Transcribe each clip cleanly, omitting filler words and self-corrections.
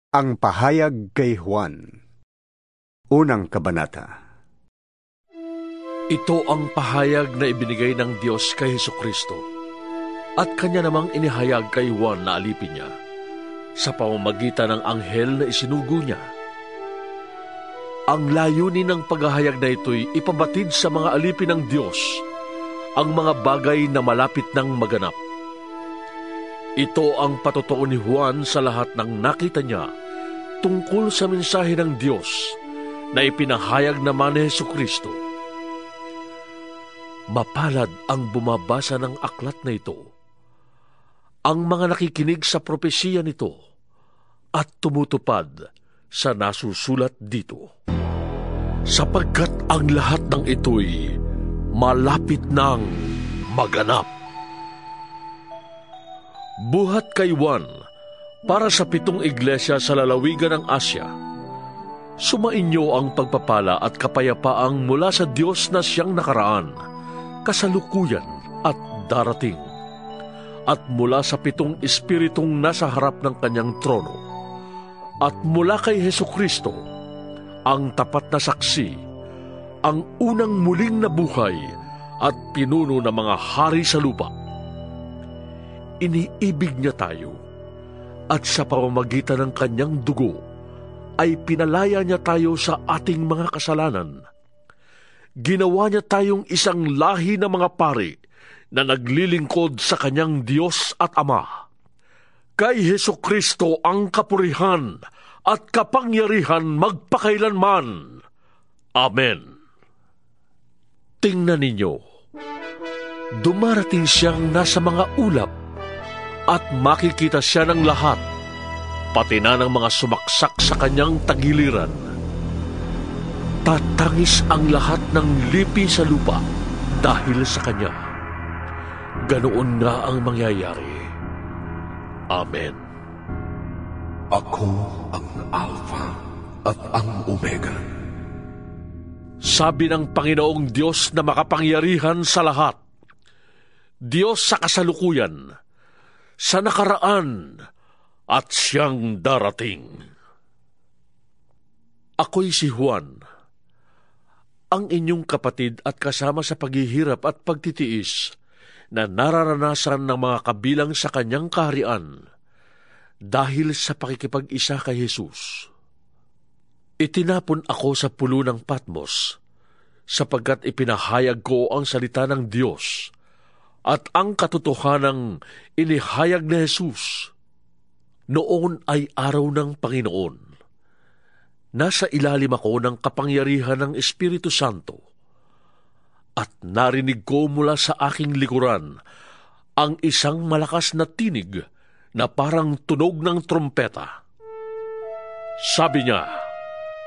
Ang pahayag kay Juan. Unang kabanata. Ito ang pahayag na ibinigay ng Diyos kay Hesukristo at kanya namang inihayag kay Juan na alipin niya sa pamamagitan ng anghel na isinugo niya. Ang layunin ng paghahayag na ito'y ipabatid sa mga alipin ng Diyos ang mga bagay na malapit ng maganap. Ito ang patotoo ni Juan sa lahat ng nakita niya tungkol sa mensahe ng Diyos na ipinahayag naman ni Hesukristo. Mapalad ang bumabasa ng aklat na ito, ang mga nakikinig sa propesiya nito at tumutupad sa nasusulat dito. Sapagkat ang lahat ng ito'y malapit ng maganap. Buhat kay Juan para sa 7 iglesia sa lalawigan ng Asya. Sumainyo ang pagpapala at kapayapaang mula sa Diyos na siyang nakaraan, kasalukuyan at darating, at mula sa 7 espiritong nasa harap ng kanyang trono, at mula kay Hesukristo, ang tapat na saksi, ang unang muling nabuhay at pinuno ng mga hari sa lupa. Iniibig niya tayo, at sa pamamagitan ng kanyang dugo, ay pinalaya niya tayo sa ating mga kasalanan. Ginawa niya tayong isang lahi ng mga pari na naglilingkod sa kanyang Diyos at Ama. Kay Hesukristo ang kapurihan at kapangyarihan magpakailanman. Amen. Tingnan ninyo, dumarating siyang nasa mga ulap at makikita siya ng lahat, pati na ng mga sumaksak sa kanyang tagiliran. Tatangis ang lahat ng lipi sa lupa dahil sa kanya. Ganoon nga ang mangyayari. Amen. Ako ang Alpha at ang Omega. Sabi ng Panginoong Diyos na makapangyarihan sa lahat, Diyos sa kasalukuyan, sa nakaraan, at siyang darating. Ako'y si Juan, ang inyong kapatid at kasama sa paghihirap at pagtitiis na nararanasan ng mga kabilang sa kanyang kaharian dahil sa pakikipag-isa kay Jesus. Itinapon ako sa pulo ng Patmos sapagkat ipinahayag ko ang salita ng Diyos at ang katotohanang inihayag ni Jesus. Noon ay araw ng Panginoon. Nasa ilalim ako ng kapangyarihan ng Espiritu Santo at narinig ko mula sa aking likuran ang isang malakas na tinig na parang tunog ng trompeta. Sabi niya,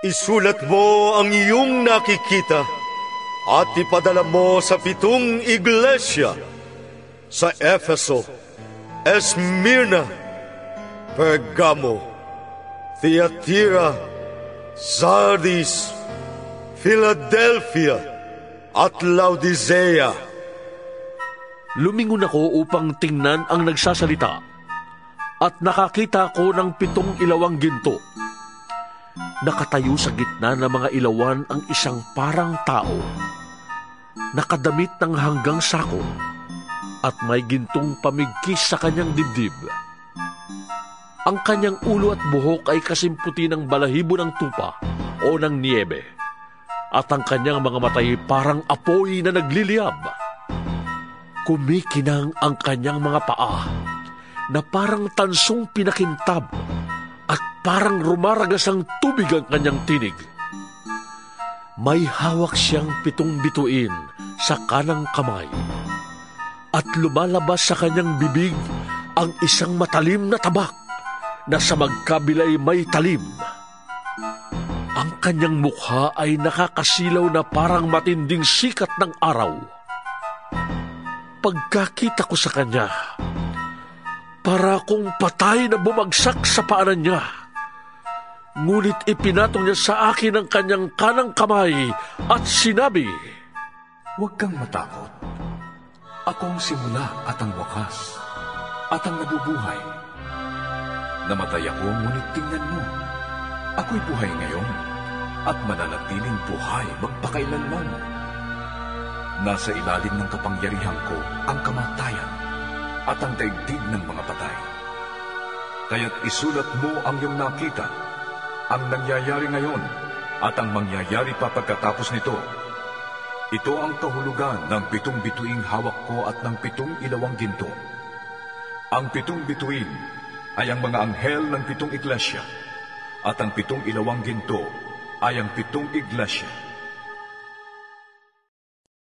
"Isulat mo ang iyong nakikita at ipadala mo sa 7 iglesia, sa Efeso, Esmirna, Pergamo, Thyatira, Sardis, Philadelphia, at Laodicea." Lumingon ako upang tingnan ang nagsasalita at nakakita ko ng 7 ilawang ginto. Nakatayo sa gitna ng mga ilawan ang isang parang tao, nakadamit ng hanggang sako at may gintong pamigkis sa kanyang dibdib. Ang kanyang ulo at buhok ay kasimputi ng balahibo ng tupa o ng niebe, at ang kanyang mga matay parang apoy na nagliliyab. Kumikinang ang kanyang mga paa na parang tansong pinakintab at parang rumaragas ang tubig ang kanyang tinig. May hawak siyang 7 bituin sa kanang kamay at lumalabas sa kanyang bibig ang isang matalim na tabak na sa magkabilay may talim. Ang kanyang mukha ay nakakasilaw na parang matinding sikat ng araw. Pagkakita ko sa kanya, para akong patay na bumagsak sa paanan niya. Ngunit ipinatong niya sa akin ang kanyang kanang kamay at sinabi, "Huwag kang matakot. Ako ang simula at ang wakas, at ang nabubuhay. Namatay ako, ngunit tingnan mo. Ako'y buhay ngayon at mananatiling buhay magpakailanman. Nasa ilalim ng kapangyarihan ko ang kamatayan at ang daigdig ng mga patay. Kaya't isulat mo ang iyong nakita, ang nangyayari ngayon at ang mangyayari pa pagkatapos nito. Ito ang kahulugan ng 7 bituing hawak ko at ng 7 ilawang ginto. Ang 7 bituin ay ang mga anghel ng 7 iglesia, at ang 7 ilawang ginto ay ang 7 iglesia.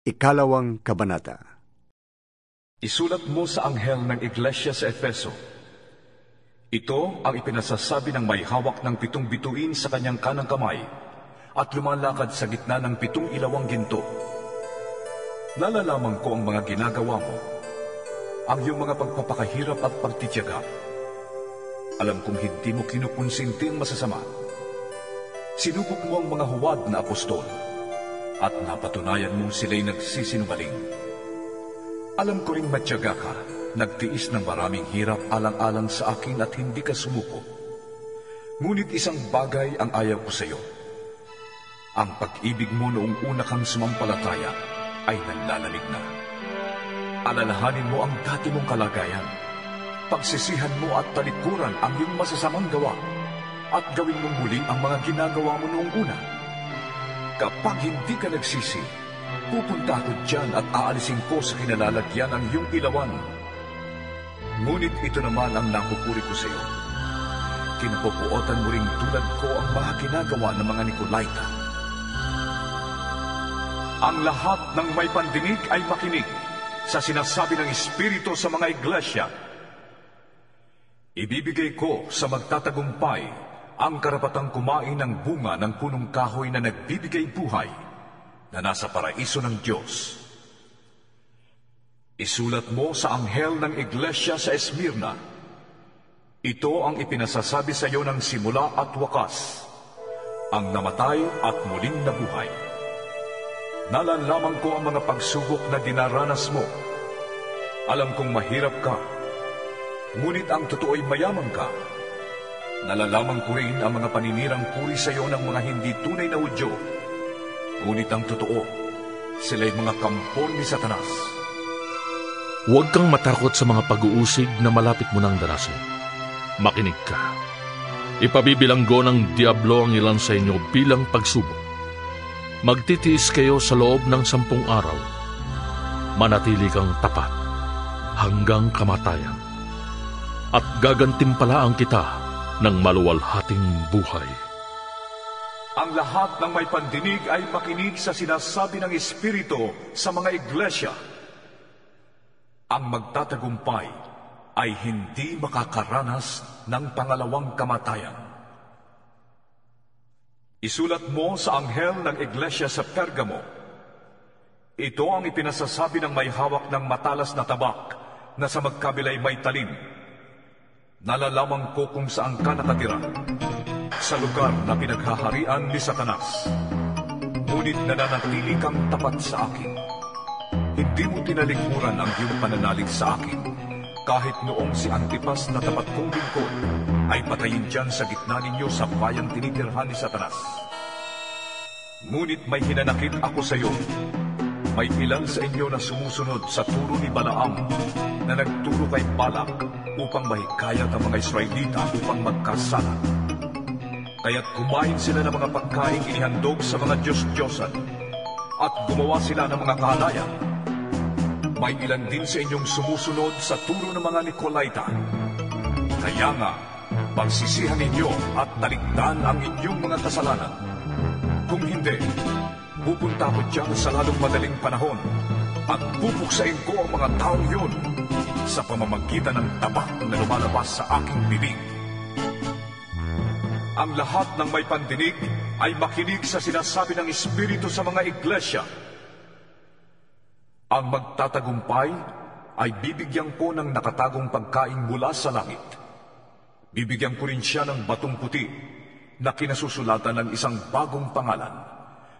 Ikalawang kabanata. Isulat mo sa anghel ng iglesia sa Efeso. Ito ang ipinasasabi ng may hawak ng 7 bituin sa kanyang kanang kamay at lumalakad sa gitna ng 7 ilawang ginto. Nalalaman ko ang mga ginagawa mo, ang iyong mga pagpapakahirap at pagtitiyaga. Alam kong hindi mo kinukonsinti ang masasama. Sinubok mo ang mga huwad na apostol at napatunayan mo sila'y nagsisinungaling. Alam ko ring matyaga ka, nagtiis ng maraming hirap alang-alang sa akin at hindi ka sumuko. Ngunit isang bagay ang ayaw ko sa iyo. Ang pag-ibig mo noong una kang sumampalataya ay nanlalamig na. Alalahanin mo ang dati mong kalagayan. Pagsisihan mo at talikuran ang iyong masasamang gawa at gawin mong muli ang mga ginagawa mo noong una. Kapag hindi ka nagsisi, pupunta ako dyan at aalisin ko sa kinalalagyan ang iyong ilawan. Ngunit ito naman ang nakupuri ko sa iyo. Kinapupuotan mo ring tulad ko ang mga ginagawa ng mga Nicolaita. Ang lahat ng may pandinig ay makinig sa sinasabi ng Espiritu sa mga iglesia. Ibibigay ko sa magtatagumpay ang karapatang kumain ng bunga ng punong kahoy na nagbibigay buhay na nasa paraiso ng Diyos. Isulat mo sa anghel ng iglesia sa Esmirna. Ito ang ipinasasabi sa iyo ng simula at wakas, ang namatay at muling nabuhay. Nalalaman ko ang mga pagsubok na dinaranas mo. Alam kong mahirap ka, ngunit ang totoo'y mayaman ka. Nalalaman ko rin ang mga paninirang puri sa iyo ng mga hindi tunay na Hudyo. Ngunit ang totoo, sila'y mga kampon ni Satanas. Huwag kang matakot sa mga pag-uusig na malapit mo nang darasin. Makinig ka. Ipabibilanggo ng Diablo ang ilan sa inyo bilang pagsubok. Magtitiis kayo sa loob ng 10 araw. Manatili kang tapat hanggang kamatayan. At gagantimpalaan kita ng maluwalhating buhay. Ang lahat ng may pandinig ay makinig sa sinasabi ng Espiritu sa mga iglesia. Ang magtatagumpay ay hindi makakaranas ng pangalawang kamatayan. Isulat mo sa anghel ng iglesia sa Pergamo. Ito ang ipinasasabi ng may hawak ng matalas na tabak na sa magkabilay may talim. Nalalaman ko kung saan ka nakatira, sa lugar na pinaghaharian ni Satanas. Ngunit nananatili kang tapat sa akin. Hindi mo tinalikuran ang iyong pananalig sa akin, kahit noong si Antipas na tapat kong lingkod ay patayin dyan sa gitna ninyo sa bayang tinitirhan ni Satanas. Ngunit may hinanakit ako sa iyo. May ilan sa inyo na sumusunod sa turo ni Balaam na nagturo kay Balak upang mahikayat ang mga Israelita upang magkasala. Kaya't kumain sila ng mga pagkain inihandog sa mga Diyos-Diyosan at gumawa sila ng mga kahalayan. May ilan din sa inyong sumusunod sa turo ng mga Nicolaita. Kaya nga, pagsisihan ninyo at talikdan ang inyong mga kasalanan. Kung hindi, pupunta ko dyan sa lalong madaling panahon at pupuksain ko ang mga taong yun sa pamamagitan ng tabak na lumalabas sa aking bibig. Ang lahat ng may pandinig ay makinig sa sinasabi ng Espiritu sa mga iglesia. Ang magtatagumpay ay bibigyan ko ng nakatagong pagkain mula sa langit. Bibigyan ko rin siya ng batong puti na kinasusulatan ng isang bagong pangalan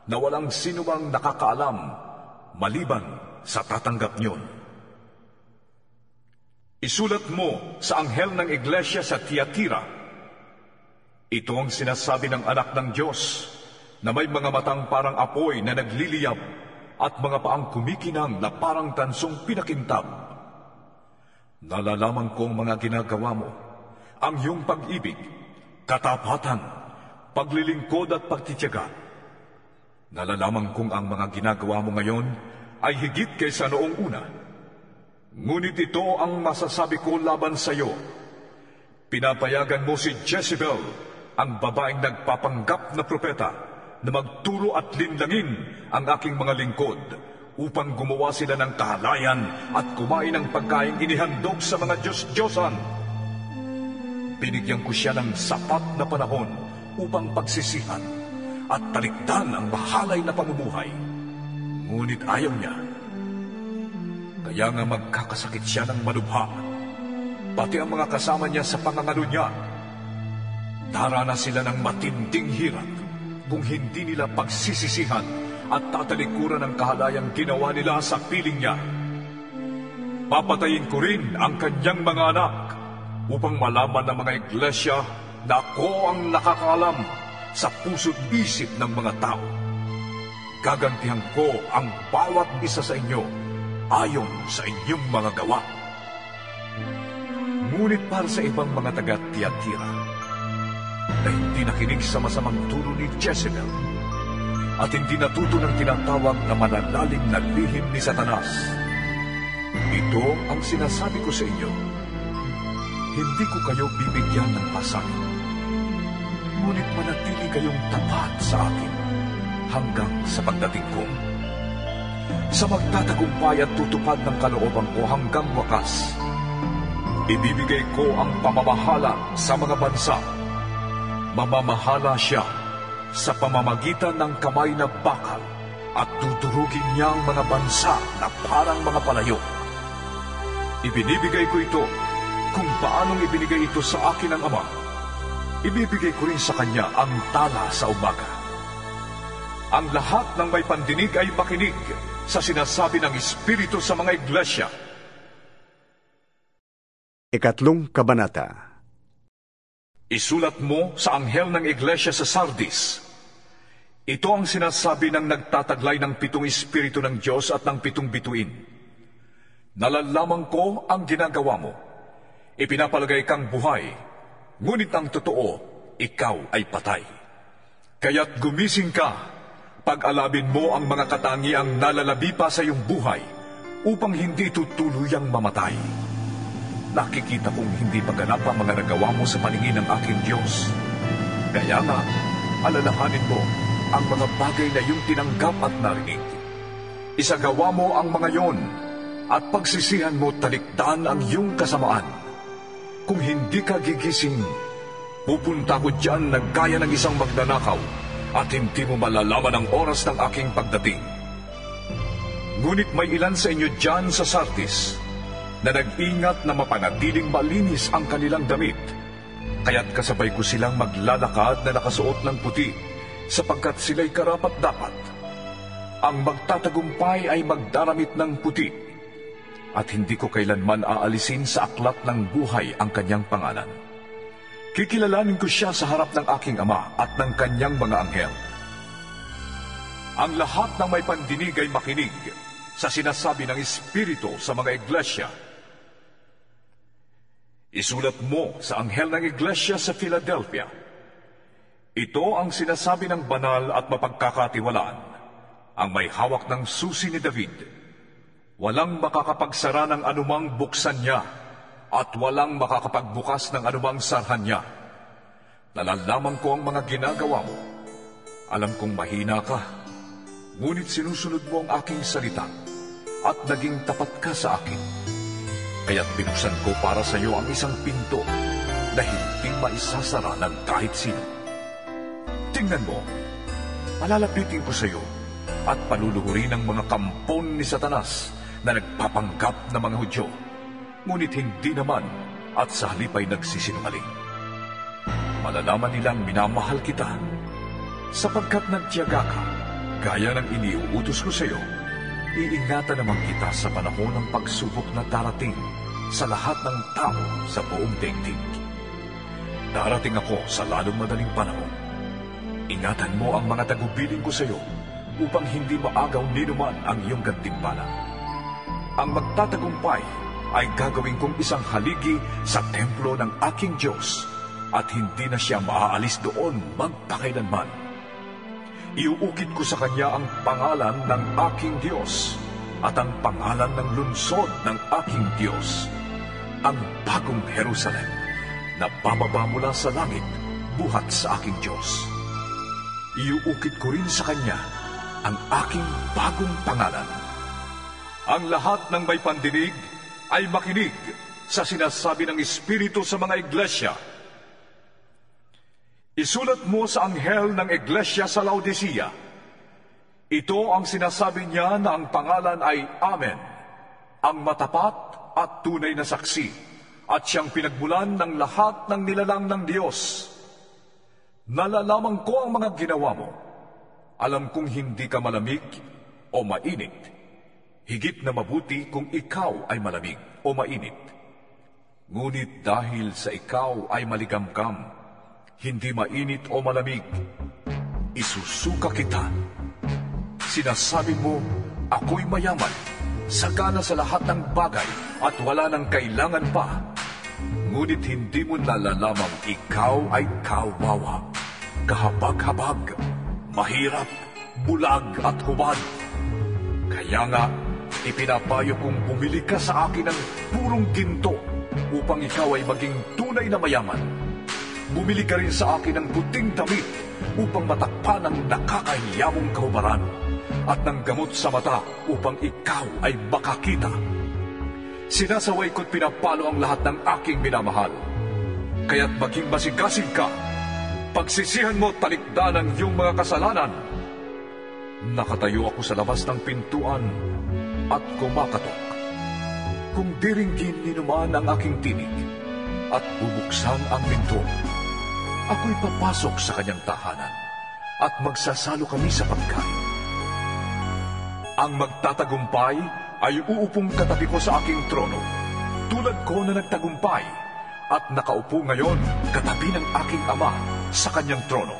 na walang sinumang nakakaalam maliban sa tatanggap niyon. Isulat mo sa anghel ng iglesia sa Tiatira. Ito ang sinasabi ng anak ng Diyos na may mga matang parang apoy na nagliliyab at mga paang kumikinang na parang tansong pinakintab. Nalalaman kong mga ginagawa mo, ang iyong pag-ibig, katapatan, paglilingkod at pagtitiyaga. Nalalaman kong ang mga ginagawa mo ngayon ay higit kaysa noong una. Ngunit ito ang masasabi ko laban sa iyo. Pinapayagan mo si Jezebel, ang babaeng nagpapanggap na propeta, na magturo at linlangin ang aking mga lingkod upang gumawa sila ng kahalayan at kumain ng pagkain inihandog sa mga Diyos-Diyosan. Binigyan ko siya ng sapat na panahon upang pagsisihan at talikdan ang mahalay na pamumuhay. Ngunit ayaw niya. Kaya nga magkakasakit siya ng malubha. Pati ang mga kasama niya sa pangangalo niya. Darana sila ng matinding hirap kung hindi nila pagsisisihan at tatalikuran ang kahalayang ginawa nila sa piling niya. Papatayin ko rin ang kanyang mga anak upang malaman ng mga iglesia na ako ang nakakaalam sa puso't isip ng mga tao. Gagantihan ko ang bawat isa sa inyo ayon sa inyong mga gawa. Ngunit para sa ibang mga taga-Tiatira na hindi nakinig sa masamang turo ni Jezebel at hindi natuto ng tinatawag na malalalim na lihim ni Satanas, ito ang sinasabi ko sa inyo: hindi ko kayo bibigyan ng pasanin, ngunit manatili kayong tapat sa akin hanggang sa pagdating ko. Sa magtatagumpay at tutupad ng kalooban ko hanggang wakas, ibibigay ko ang pamamahala sa mga bansa. Mamamahala siya sa pamamagitan ng kamay na bakal at tuturugin niya ang mga bansa na parang mga palayok. Ibinibigay ko ito kung paanong ibinigay ito sa akin ng Ama. Ibibigay ko rin sa kanya ang tala sa umaga. Ang lahat ng may pandinig ay makinig sa sinasabi ng Espiritu sa mga iglesia. Ikatlong Kabanata. Isulat mo sa anghel ng iglesia sa Sardis. Ito ang sinasabi ng nagtataglay ng 7 Espiritu ng Diyos at ng 7 bituin. Nalalaman ko ang ginagawa mo. Ipinapalagay kang buhay, ngunit ang totoo, ikaw ay patay. Kaya't gumising ka, pag-alabin mo ang mga katangiang nalalabi pa sa iyong buhay upang hindi tutuluyang mamatay. Nakikita kong hindi paganap ang mga nagawa mo sa paningin ng aking Diyos. Kaya nga, alalahanin mo ang mga bagay na iyong tinanggap at narinig. Isagawa mo ang mga yon at pagsisihan mo talikdan ang iyong kasamaan. Kung hindi ka gigising, pupunta ko dyan na gaya ng isang magnanakaw at hindi mo malalaman ang oras ng aking pagdating. Ngunit may ilan sa inyo dyan sa Sardis na nag-ingat na mapanatiling malinis ang kanilang damit, kaya't kasabay ko silang maglalakad na nakasuot ng puti, sapagkat sila'y karapat-dapat. Ang magtatagumpay ay magdaramit ng puti, at hindi ko kailanman aalisin sa aklat ng buhay ang kanyang pangalan. Kikilalanin ko siya sa harap ng aking Ama at ng kanyang mga anghel. Ang lahat ng may pandinig ay makinig sa sinasabi ng Espiritu sa mga iglesia. Isulat mo sa anghel ng iglesia sa Philadelphia. Ito ang sinasabi ng banal at mapagkakatiwalaan, ang may hawak ng susi ni David. Walang makakapagsara ng anumang buksan niya, at walang makakapagbukas ng anumang sarhan niya. Nalalaman ko ang mga ginagawa mo. Alam kong mahina ka, ngunit sinusunod mo ang aking salita, at naging tapat ka sa akin. Kaya't binuksan ko para sa iyo ang isang pinto na hindi maisasara ng kahit sino. Tingnan mo, palalapitin ko sa iyo at paluluhurin ang mga kampon ni Satanas na nagpapanggap na mga Hudyo, ngunit hindi naman at sa halip ay nagsisinungaling. Malalaman nilang minamahal kita sapagkat nagtiyaga ka, gaya ng iniuutos ko sa iyo. Iingatan naman kita sa panahon ng pagsubok na darating sa lahat ng tao sa buong daigdig. darating ako sa lalong madaling panahon. Ingatan mo ang mga tagubilin ko sa iyo upang hindi maagaw ni naman ang iyong gantimpala. Ang magtatagumpay ay gagawin kong isang haligi sa templo ng aking Diyos at hindi na siya maaalis doon magpakailanman. Iuukit ko sa kanya ang pangalan ng aking Diyos at ang pangalan ng lungsod ng aking Diyos, ang bagong Jerusalem na bababa mula sa langit buhat sa aking Diyos. Iuukit ko rin sa kanya ang aking bagong pangalan. Ang lahat ng may pandinig ay makinig sa sinasabi ng Espiritu sa mga iglesia. Isulat mo sa anghel ng iglesia sa Laodicea. Ito ang sinasabi niya na ang pangalan ay Amen, ang matapat at tunay na saksi, at siyang pinagmulan ng lahat ng nilalang ng Diyos. Nalalaman ko ang mga ginawa mo. Alam kong hindi ka malamig o mainit. Higit na mabuti kung ikaw ay malamig o mainit. Ngunit dahil sa ikaw ay maligamgam, hindi mainit o malamig, isusuka kita. Sinasabi mo, ako'y mayaman, sagana sa lahat ng bagay at wala nang kailangan pa. Ngunit hindi mo nalalamang ikaw ay kawawa, kahabag-habag, mahirap, bulag at hubad. Kaya nga, ipinapayo kong bumili ka sa akin ng purong ginto upang ikaw ay maging tunay na mayaman. Bumili ka rin sa akin ng puting damit upang matakpan ang nakakahiyamong kahubaran at ng gamot sa mata upang ikaw ay makakita. Sinasaway ko't pinapalo ang lahat ng aking minamahal. Kaya't maging masigasig ka. Pagsisihan mo talikdan ang iyong mga kasalanan. Nakatayo ako sa labas ng pintuan at kumakatok. Kung diringgin ni naman ang aking tinig at bubuksan ang pinto, ako'y papasok sa kanyang tahanan at magsasalo kami sa pagkain. Ang magtatagumpay ay uupong katabi ko sa aking trono, tulad ko na nagtagumpay at nakaupo ngayon katabi ng aking Ama sa kanyang trono.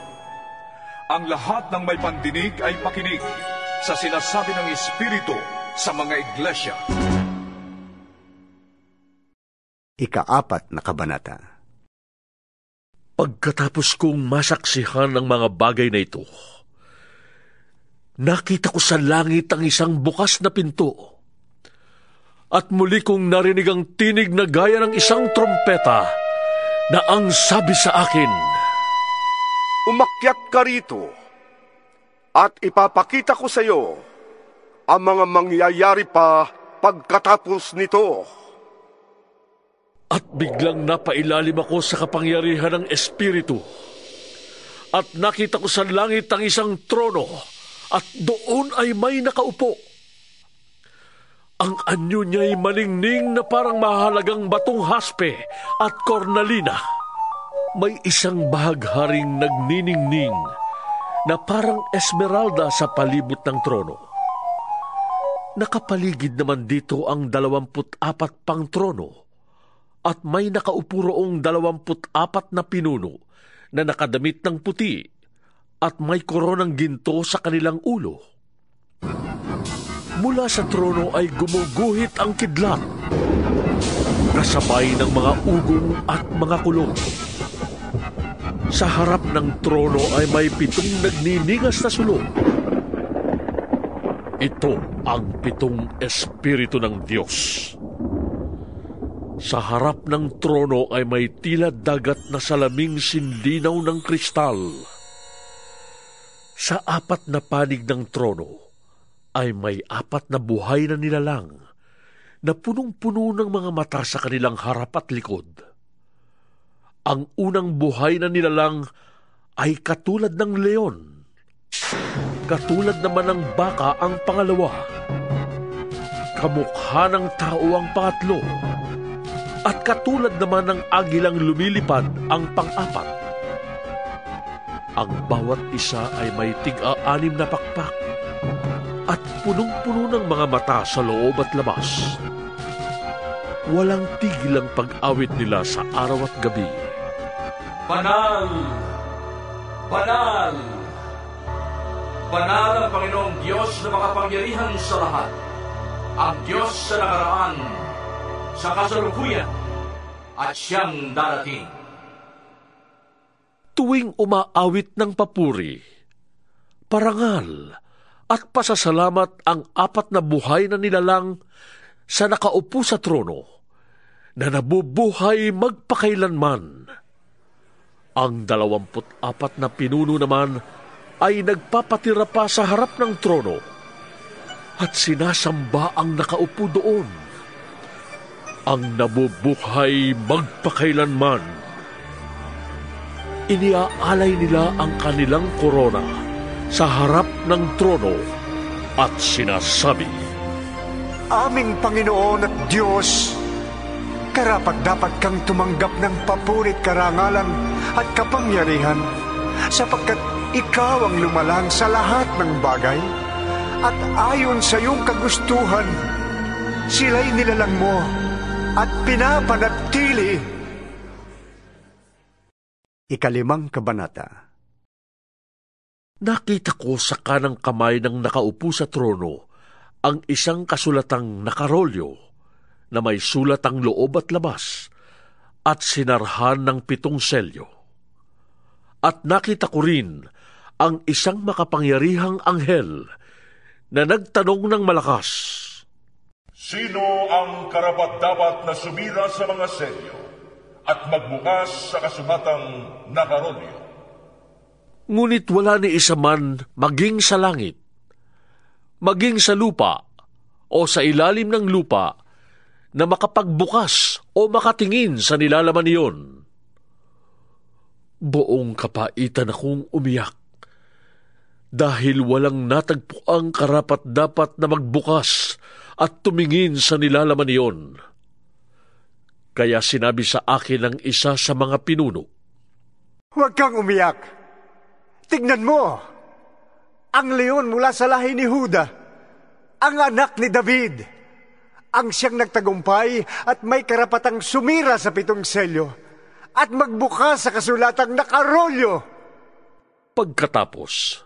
Ang lahat ng may pandinig ay makinig sa sinasabi ng Espiritu sa mga iglesia. Ika-4 na kabanata. Pagkatapos kong masaksihan ng mga bagay na ito, nakita ko sa langit ang isang bukas na pinto. At muli kong narinig ang tinig na gaya ng isang trompeta na ang sabi sa akin, "Umakyat ka rito at ipapakita ko sa iyo ang mga mangyayari pa pagkatapos nito." At biglang napailalim ako sa kapangyarihan ng Espiritu. At nakita ko sa langit ang isang trono, at doon ay may nakaupo. Ang anyo niya'y malingning na parang mahalagang batong haspe at kornalina. May isang bahagharing nagniningning na parang esmeralda sa palibot ng trono. Nakapaligid naman dito ang 24 pang trono, at may nakaupo roong 24 na pinuno na nakadamit ng puti at may koronang ginto sa kanilang ulo. Mula sa trono ay gumuguhit ang kidlat, kasabay ng mga ugong at mga kulong. Sa harap ng trono ay may 7 nagniningas na sulong. Ito ang 7 Espiritu ng Diyos. Sa harap ng trono ay may tila dagat na salaming sinlinaw ng kristal. Sa 4 na panig ng trono ay may 4 na buhay na nilalang na punong-puno ng mga mata sa kanilang harap at likod. Ang unang buhay na nilalang ay katulad ng leon. Katulad naman ng baka ang pangalawa. Kamukha ng tao ang pangatlo. At katulad naman ng agilang lumilipad ang pang-4. Ang bawat isa ay may tig-6 na pakpak at punong-puno ng mga mata sa loob at labas. Walang tigil ang pag-awit nila sa araw at gabi. Banal! Banal! Banal ang Panginoong Diyos na makapangyarihan sa lahat. Ang Diyos sa nakaraan, sa kasalukuyan, at siyang darating. Tuwing umaawit ng papuri, parangal at pasasalamat ang apat na buhay na nilalang sa nakaupo sa trono na nabubuhay magpakailanman. Ang 24 na pinuno naman ay nagpapatira pa sa harap ng trono at sinasamba ang nakaupo doon. Ang nabubuhay magpakailanman. Iniaalay nila ang kanilang korona sa harap ng trono at sinasabi, Aming Panginoon at Diyos, karapat-dapat kang tumanggap ng papuri, karangalan at kapangyarihan sapagkat ikaw ang lumalang sa lahat ng bagay at ayon sa iyong kagustuhan, sila'y nilalang mo at pinapanatili. 5 Kabanata. Nakita ko sa kanang kamay ng nakaupo sa trono ang isang kasulatang nakarolyo na may sulatang loob at labas at sinarhan ng 7 selyo. At nakita ko rin ang isang makapangyarihang anghel na nagtanong ng malakas, Sino ang karapat-dapat na sumira sa mga selyo at magbukas sa kasulatang nakarolyo? Ngunit wala ni isa man maging sa langit, maging sa lupa o sa ilalim ng lupa na makapagbukas o makatingin sa nilalaman niyon. Buong kapaitan akong umiyak dahil walang natagpuang karapat-dapat na magbukas at tumingin sa nilalaman niyon. Kaya sinabi sa akin ng isa sa mga pinuno, Huwag kang umiyak. Tignan mo, ang leon mula sa lahi ni Huda, ang anak ni David, ang siyang nagtagumpay at may karapatang sumira sa 7 selyo at magbukas sa kasulatang nakarolyo. Pagkatapos,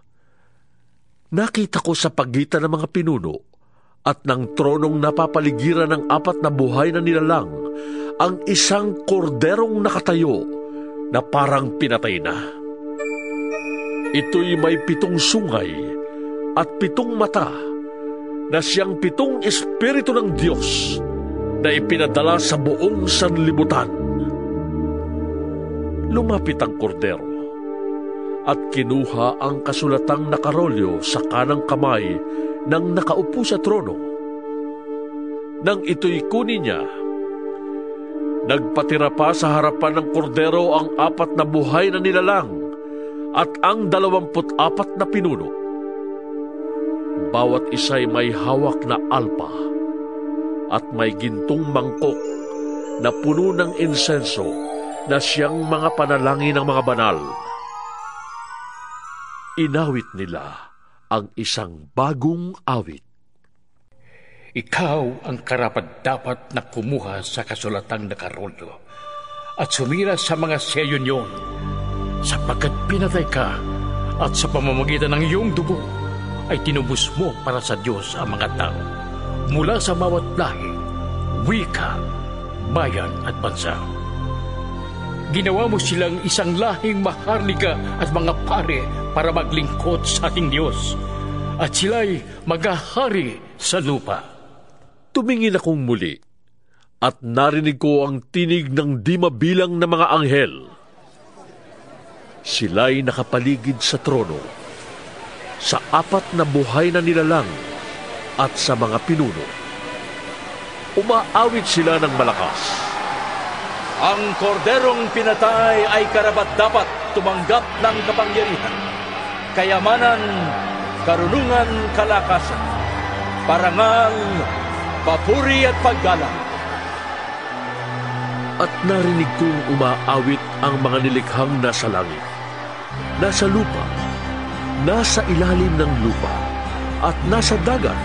nakita ko sa pagitan ng mga pinuno at ng tronong napapaligiran ng 4 na buhay na nilalang ang isang korderong nakatayo na parang pinatay na. Ito'y may 7 sungay at 7 mata na siyang 7 espiritu ng Diyos na ipinadala sa buong sanlibutan. Lumapit ang kordero at kinuha ang kasulatang nakarolyo sa kanang kamay ng nakaupo sa trono. Nang ito'y kunin niya, nagpatira pa sa harapan ng kordero ang 4 na buhay na nilalang at ang 24 na pinuno. Bawat isa'y may hawak na alpa at may gintong mangkok na puno ng insenso na siyang mga panalangin ng mga banal. Inawit nila ang isang bagong awit. Ikaw ang karapat-dapat na kumuha sa kasulatang nakarolyo at sumira sa mga selyo niyon, sapagkat pinatay ka at sa pamamagitan ng iyong dugo ay tinubos mo para sa Diyos ang mga tao mula sa bawat lahi, wika, bayan at bansa. Ginawa mo silang isang lahing maharlika at mga pare para maglingkod sa ating Diyos, at sila'y maghahari sa lupa. Tumingin akong muli at narinig ko ang tinig ng di mabilang na mga anghel. Sila'y nakapaligid sa trono, sa 4 na buhay na nilalang at sa mga pinuno. Umaawit sila ng malakas. Ang korderong pinatay ay karapat-dapat tumanggap ng kapangyarihan, kayamanan, karunungan, kalakasan, parangal, papuri at paggalang. At narinig kong umaawit ang mga nilikhang nasa langit, nasa lupa, nasa ilalim ng lupa, at nasa dagat,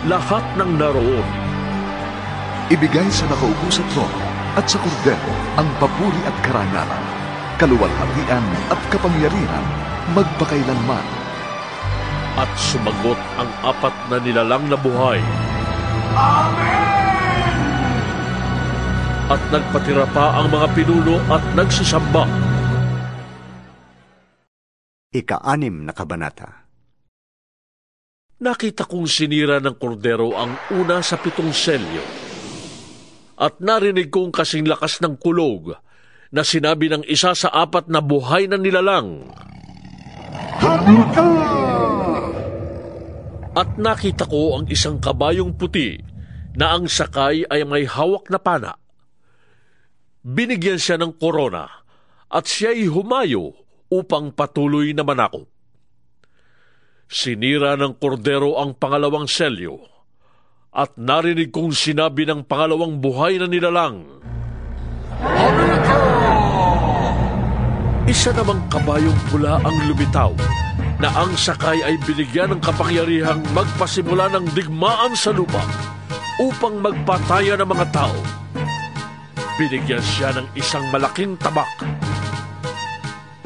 lahat ng naroon. Ibigay sa nakaupo sa trono at sa kordero ang papuri at karangalan, kaluwalhatian at kapangyarihan magpakailanman. At sumagot ang 4 na nilalang na buhay. Amen! At nagpatira pa ang mga pinuno at nagsisamba. Ika-6 na kabanata. Nakita kong sinira ng kordero ang una sa 7 selyo. At narinig kong kasing lakas ng kulog na sinabi ng isa sa 4 na buhay na nilalang, Halika! At nakita ko ang isang kabayong puti na ang sakay ay may hawak na pana. Binigyan siya ng korona at siya'y humayo upang patuloy na manakop. Sinira ng kordero ang 2 selyo at narinig kong sinabi ng 2 buhay na nilalang, Halika! Isa namang kabayong pula ang lumitaw na ang sakay ay binigyan ng kapangyarihang magpasimula ng digmaan sa lupa upang magpataya ng mga tao. Binigyan siya ng isang malaking tabak.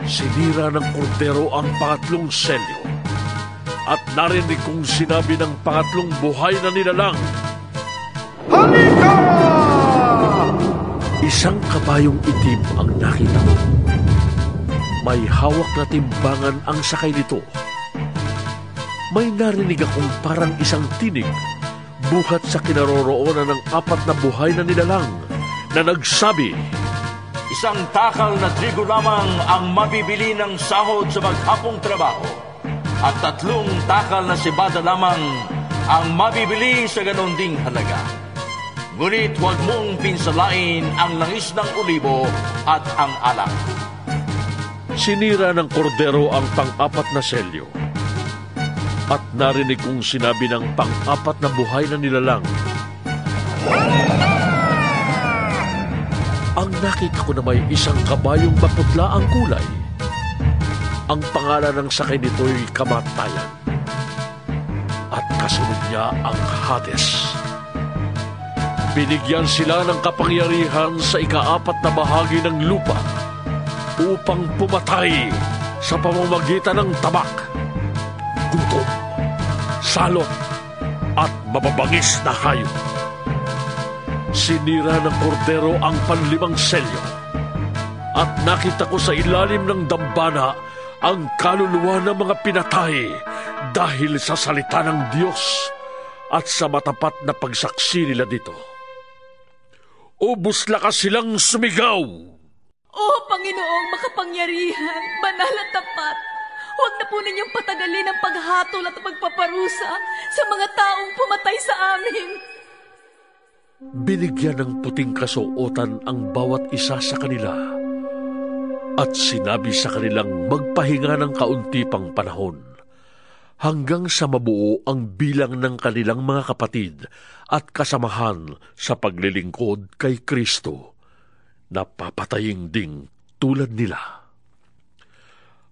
Sinira ng kordero ang 3 selyo at narinig kong sinabi ng 3 buhay na nilalang, Halika! Isang kabayong itim ang nakita ko. May hawak na timbangan ang sakay nito. May narinig akong parang isang tinig buhat sa kinaroroonan ng 4 na buhay na nilalang na nagsabi, Isang takal na trigo lamang ang mabibili ng sahod sa maghapong trabaho at 3 takal na sibada lamang ang mabibili sa ganon ding halaga. Ngunit huwag mong pinsalain ang langis ng olibo at ang alak. Sinira ng kordero ang 4 na selyo. At narinig kong sinabi ng 4 na buhay na nilalang, ang nakita ko na may isang kabayong maputla ang kulay. Ang pangalan ng sakay nito'y Kamatayan. At kasunod niya ang Hades. Binigyan sila ng kapangyarihan sa 4 na bahagi ng lupa upang pumatay sa pamamagitan ng tabak, gutom, salot, at mababangis na hayop. Sinira ng kordero ang 5 selyo at nakita ko sa ilalim ng dambana ang kaluluwa ng mga pinatay dahil sa salita ng Diyos at sa matapat na pagsaksi nila dito. Ubos lakas silang sumigaw, O Panginoong makapangyarihan, banal at tapat, huwag na po ninyong patagalin ang paghatol at pagpaparusa sa mga taong pumatay sa amin. Binigyan ng puting kasuotan ang bawat isa sa kanila at sinabi sa kanilang magpahinga ng kaunti pang panahon hanggang sa mabuo ang bilang ng kanilang mga kapatid at kasamahan sa paglilingkod kay Kristo na papataying ding tulad nila.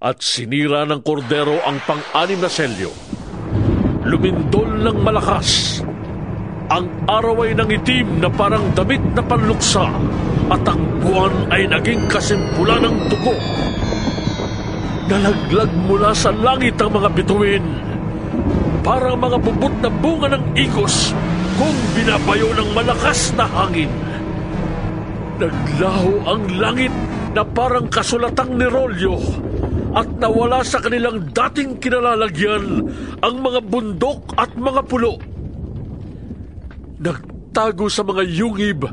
At sinira ng kordero ang 6 na selyo. Lumindol ng malakas. Ang araw ay nangitim na parang damit na panluksa at ang buwan ay naging kasimpula ng dugo. Nalaglag mula sa langit ang mga bituin, parang mga bubot na bunga ng igos kung binabayo ng malakas na hangin. Naglaho ang langit na parang kasulatang nirolyo at nawala sa kanilang dating kinalalagyan ang mga bundok at mga pulo. Nagtago sa mga yungib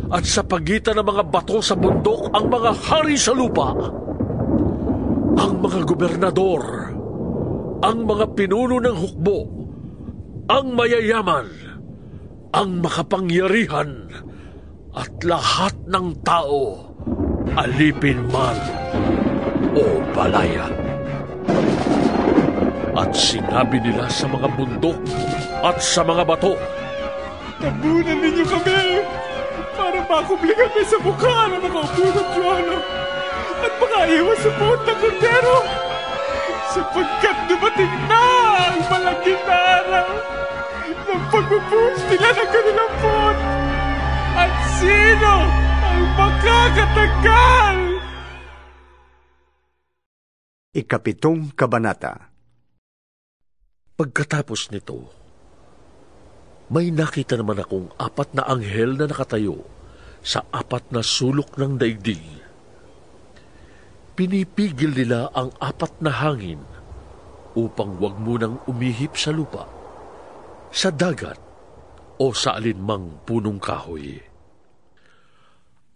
at sa pagitan ng mga bato sa bundok ang mga hari sa lupa. Ang mga gobernador, ang mga pinuno ng hukbo, ang mayayaman, ang makapangyarihan, at lahat ng tao, alipin man o balaya. At sinabi nila sa mga bundok at sa mga bato, tabunan ninyo kami para makubli kami sa mukha ng mga upo ng Diyono at makaiwas sa buot ng kordero sapagkat dumating na ang malagim na araw ng pagbubuhos nila ng kanilang buot. At sino ang makakatagal? 7 Kabanata. Pagkatapos nito, may nakita naman akong 4 na anghel na nakatayo sa 4 na sulok ng daigdig. Pinipigil nila ang 4 na hangin upang wag munang umihip sa lupa, sa dagat, o sa alinmang punong kahoy.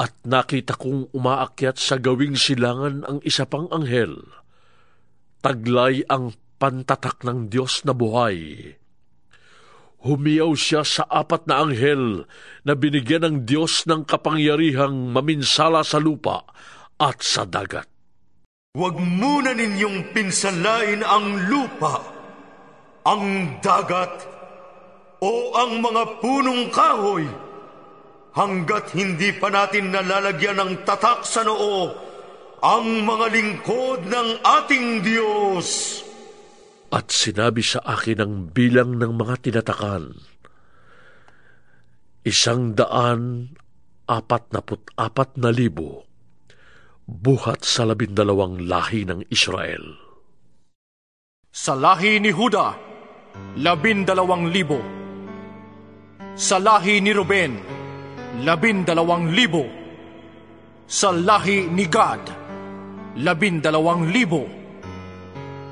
At nakita kong umaakyat sa gawing silangan ang isa pang anghel. Taglay ang pantatak ng Diyos na buhay. Humiyaw siya sa 4 na anghel na binigyan ng Diyos ng kapangyarihang maminsala sa lupa at sa dagat. Huwag muna ninyong pinsalain ang lupa, ang dagat, o ang mga punong kahoy, hanggat hindi pa natin nalalagyan ng tatak sa noo ang mga lingkod ng ating Diyos. At sinabi sa akin ang bilang ng mga tinatakan, 144,000 buhat sa 12 lahi ng Israel. Sa lahi ni Huda, 12,000. Sa lahi ni Ruben, 12,000. Sa lahi ni Gad, 12,000.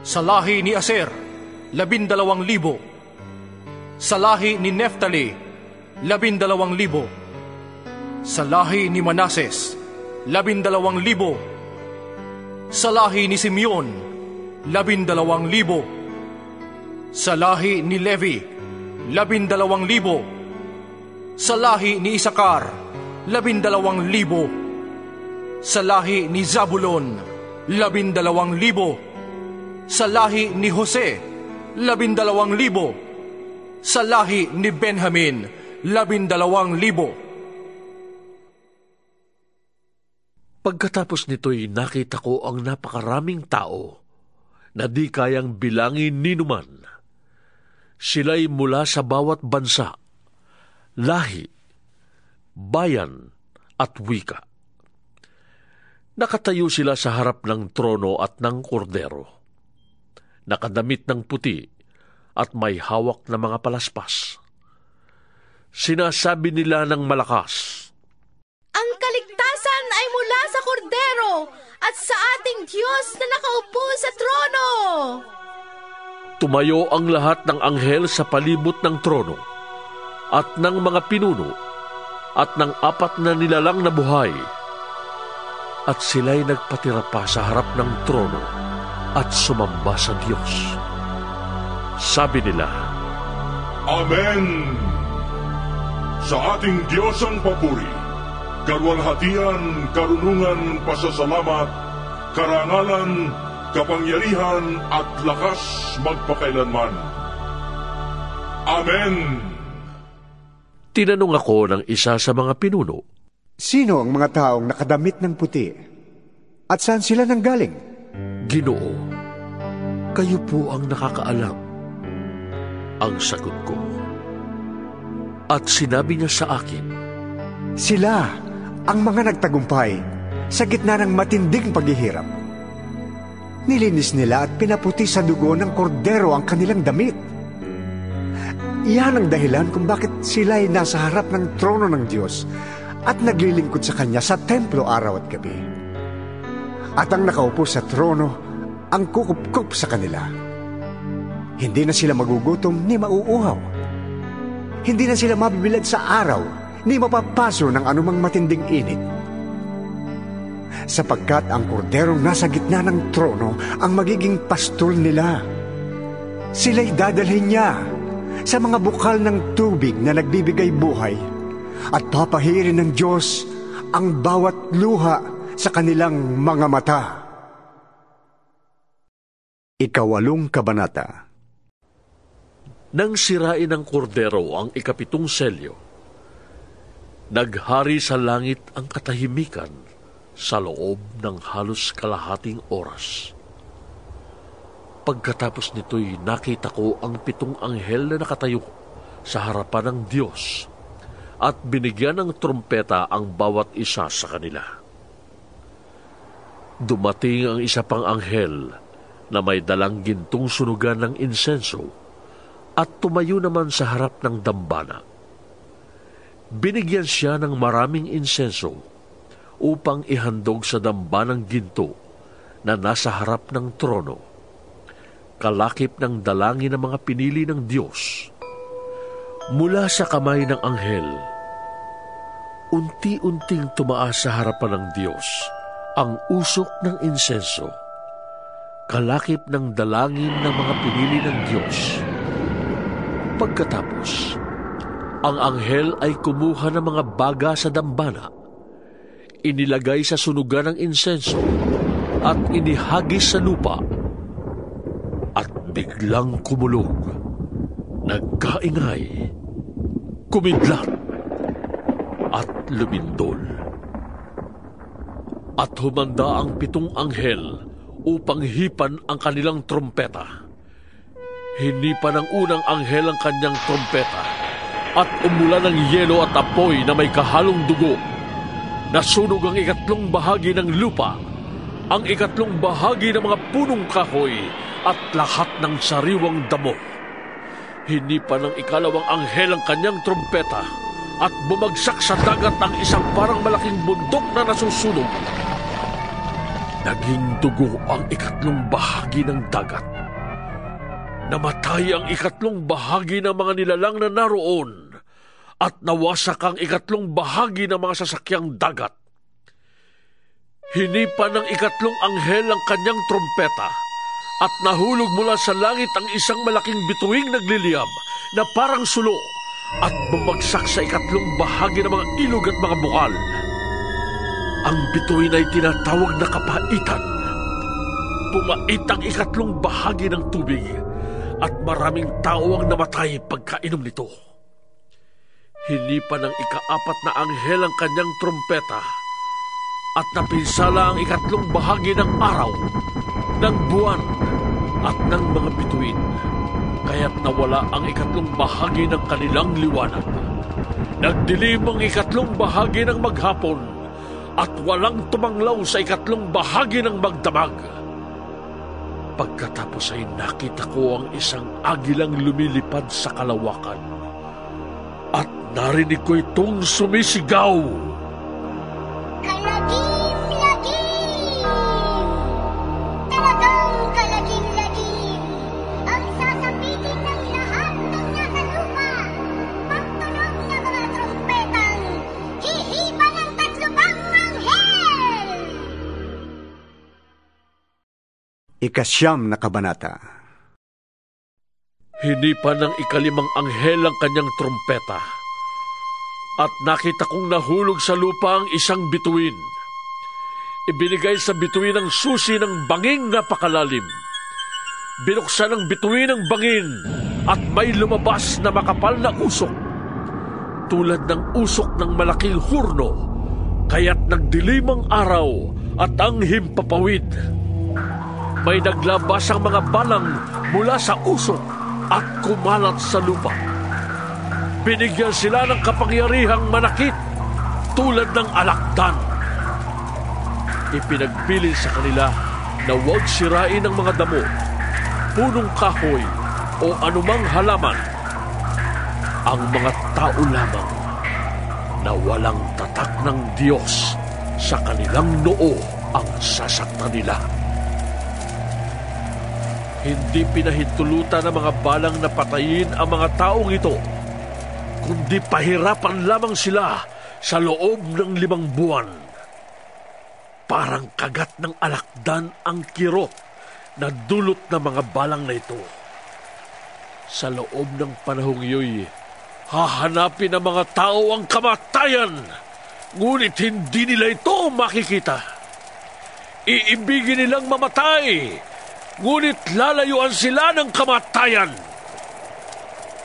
Sa lahi ni Aser, 12,000. Sa lahi ni Neftali, 12,000. Sa lahi ni Manases, 12,000. Sa lahi ni Simeon, 12,000. Sa lahi ni Levi, 12,000. Sa lahi ni Isakar, 12,000. Sa lahi ni Zabulon, 12,000. Sa lahi ni Jose, 12,000. Sa lahi ni Benjamin, 12,000. Pagkatapos nito'y nakita ko ang napakaraming tao na di kayang bilangin ni numan. Sila'y mula sa bawat bansa, lahi, bayan at wika. Nakatayo sila sa harap ng trono at ng kordero. Nakadamit ng puti at may hawak na mga palaspas. Sinasabi nila ng malakas, "Ang kaligtasan ay mula sa kordero at sa ating Diyos na nakaupo sa trono." Tumayo ang lahat ng anghel sa palibot ng trono at ng mga pinuno at ng 4 na nilalang na buhay. At sila'y nagpatira pa sa harap ng trono at sumamba sa Diyos. Sabi nila, Amen! Sa ating Diyos ang papuri, kaluwalhatian, karunungan, pasasalamat, karangalan, kapangyarihan at lakas magpakailanman. Amen! Tinanong ako ng isa sa mga pinuno, sino ang mga taong nakadamit ng puti? At saan sila nanggaling? Ginoo, kayo po ang nakakaalam. Ang sagot ko. At sinabi niya sa akin, sila ang mga nagtagumpay sa gitna ng matinding paghihirap. Nilinis nila at pinaputi sa dugo ng kordero ang kanilang damit. Iyan ang dahilan kung bakit sila ay nasa harap ng trono ng Diyos at naglilingkod sa Kanya sa templo araw at gabi. At ang nakaupo sa trono ang kukup-kup sa kanila. Hindi na sila magugutom ni mauuhaw. Hindi na sila mabibilad sa araw ni mapapaso ng anumang matinding init. Sapagkat ang korderong nasa gitna ng trono ang magiging pastol nila. Sila'y dadalhin niya sa mga bukal ng tubig na nagbibigay buhay at papahirin ng Diyos ang bawat luha sa kanilang mga mata. 8 Kabanata. Nang sirain ng kordero ang 7 selyo, naghari sa langit ang katahimikan sa loob ng halos kalahating oras. Pagkatapos nito'y nakita ko ang 7 anghel na nakatayo sa harapan ng Diyos at binigyan ng trumpeta ang bawat isa sa kanila. Dumating ang isa pang anghel na may dalang gintong sunugan ng insenso at tumayo naman sa harap ng dambana. Binigyan siya ng maraming insenso upang ihandog sa dambanang ginto na nasa harap ng trono, kalakip ng dalangin ng mga pinili ng Diyos. Mula sa kamay ng anghel, unti-unting tumaas sa harapan ng Diyos ang usok ng insenso, kalakip ng dalangin ng mga pinili ng Diyos. Pagkatapos, ang anghel ay kumuha ng mga baga sa dambana, inilagay sa sunugan ng insenso at inihagis sa lupa, at biglang kumulog, nagkaingay, kumidlat, at lumindol. At humanda ang 7 anghel upang hipan ang kanilang trompeta. Hinipan ng unang anghel ang kanyang trompeta, at umulan ng yelo at apoy na may kahalong dugo. Nasunog ang 3 bahagi ng lupa, ang 3 bahagi ng mga punong kahoy, at lahat ng sariwang damo. Hinipan ng 2 anghel ang kanyang trompeta, at bumagsak sa dagat ang isang parang malaking bundok na nasusunog. Naging dugo ang 3 bahagi ng dagat. Namatay ang 3 bahagi ng mga nilalang na naroon, at nawasak ang 3 bahagi ng mga sasakyang dagat. Hinipan ng 3 anghel ang kanyang trompeta, at nahulog mula sa langit ang isang malaking bituing nagliliyab na parang sulo, at bumagsak sa 3 bahagi ng mga ilog at mga bukal. Ang bituin ay tinatawag na kapaitan. Pumait ang 3 bahagi ng tubig, at maraming tao ang namatay pagkainom nito. Hinipan ng 4 na anghel ang kanyang trompeta, at napinsala ang 3 bahagi ng araw, ng buwan, at ng mga bituin, kaya't nawala ang 3 bahagi ng kanilang liwanag. Nagdilim ang 3 bahagi ng maghapon, at walang tumanglaw sa 3 bahagi ng magdamag. Pagkatapos ay nakita ko ang isang agilang lumilipad sa kalawakan, at narinig ko itong sumisigaw, "Kalagim-lagim! Talagang kalagim-lagim! Ang sasapitin ng lahat ng nasa lupa! Pagtunog ng mga trompetang hihipan ng 3 anghel!" 9 na kabanata. Hinipan ng 5 anghel ang kanyang trompeta, at nakita kong nahulog sa lupa ang isang bituin. Ibinigay sa bituin ang susi ng banging napakalalim. Binuksan ng bituin ang bangin, at may lumabas na makapal na usok, tulad ng usok ng malaking hurno, kaya't nagdilim ang araw at ang himpapawid. May naglabas ang mga balang mula sa usok at kumalat sa lupa. Binigyan sila ng kapangyarihang manakit tulad ng alakdan. Ipinagbilin sa kanila na huwag sirain ang mga damo, punong kahoy o anumang halaman. Ang mga tao lamang na walang tatak ng Diyos sa kanilang noo ang sasaktan nila. Hindi pinahintulutan ng mga balang na patayin ang mga taong ito, kundi pahirapan lamang sila sa loob ng 5 buwan. Parang kagat ng alakdan ang kirot na dulot ng mga balang na ito. Sa loob ng panahong iyo'y hahanapin ng mga tao ang kamatayan, ngunit hindi nila ito makikita. Iibigin nilang mamatay, ngunit lalayuan sila ng kamatayan.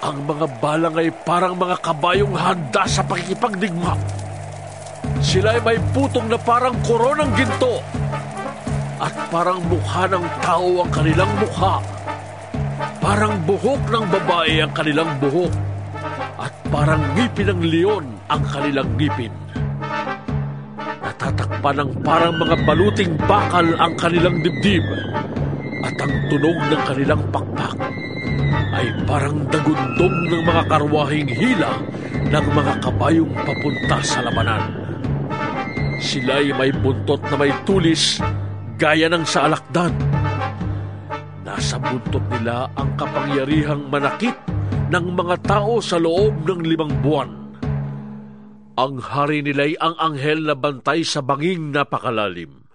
Ang mga balang ay parang mga kabayong handa sa pakikipagdigma. Sila ay may putong na parang koronang ginto, at parang mukha ng tao ang kanilang mukha. Parang buhok ng babae ang kanilang buhok, at parang ngipin ng leon ang kanilang ngipin. Natatakpan ng parang mga baluting bakal ang kanilang dibdib, at ang tunog ng kanilang pakpak ay parang dagundong ng mga karwahing hila ng mga kabayong papunta sa labanan. Sila'y may buntot na may tulis gaya ng sa alakdan. Nasa buntot nila ang kapangyarihang manakit ng mga tao sa loob ng 5 buwan. Ang hari nila'y ang anghel na bantay sa banging napakalalim.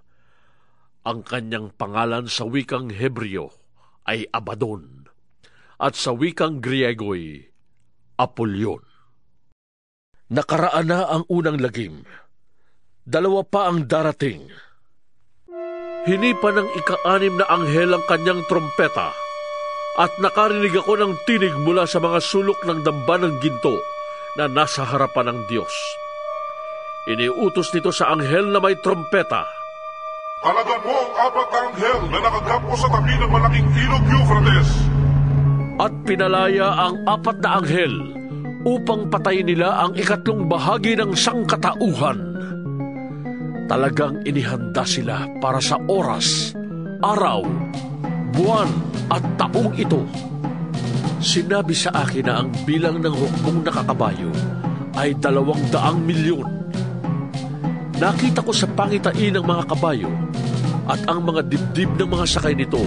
Ang kanyang pangalan sa wikang Hebreo ay Abaddon at sa wikang Griego'y Apollyon. Nakaraan na ang unang lagim. 2 pa ang darating. Hinipan ng ika-6 na anghel ang kanyang trompeta at nakarinig ako ng tinig mula sa mga sulok ng damba ng ginto na nasa harapan ng Diyos. Iniutos nito sa anghel na may trompeta. Halagan mo ang 4 na anghel na nakagapo sa tabi ng malaking ilog Euphrates. At pinalaya ang 4 na anghel upang patayin nila ang 3 bahagi ng sangkatauhan. Talagang inihanda sila para sa oras, araw, buwan at taong ito. Sinabi sa akin na ang bilang ng hukbong nakakabayo ay 200 milyon. Nakita ko sa pangitain ng mga kabayo at ang mga dibdib ng mga sakay nito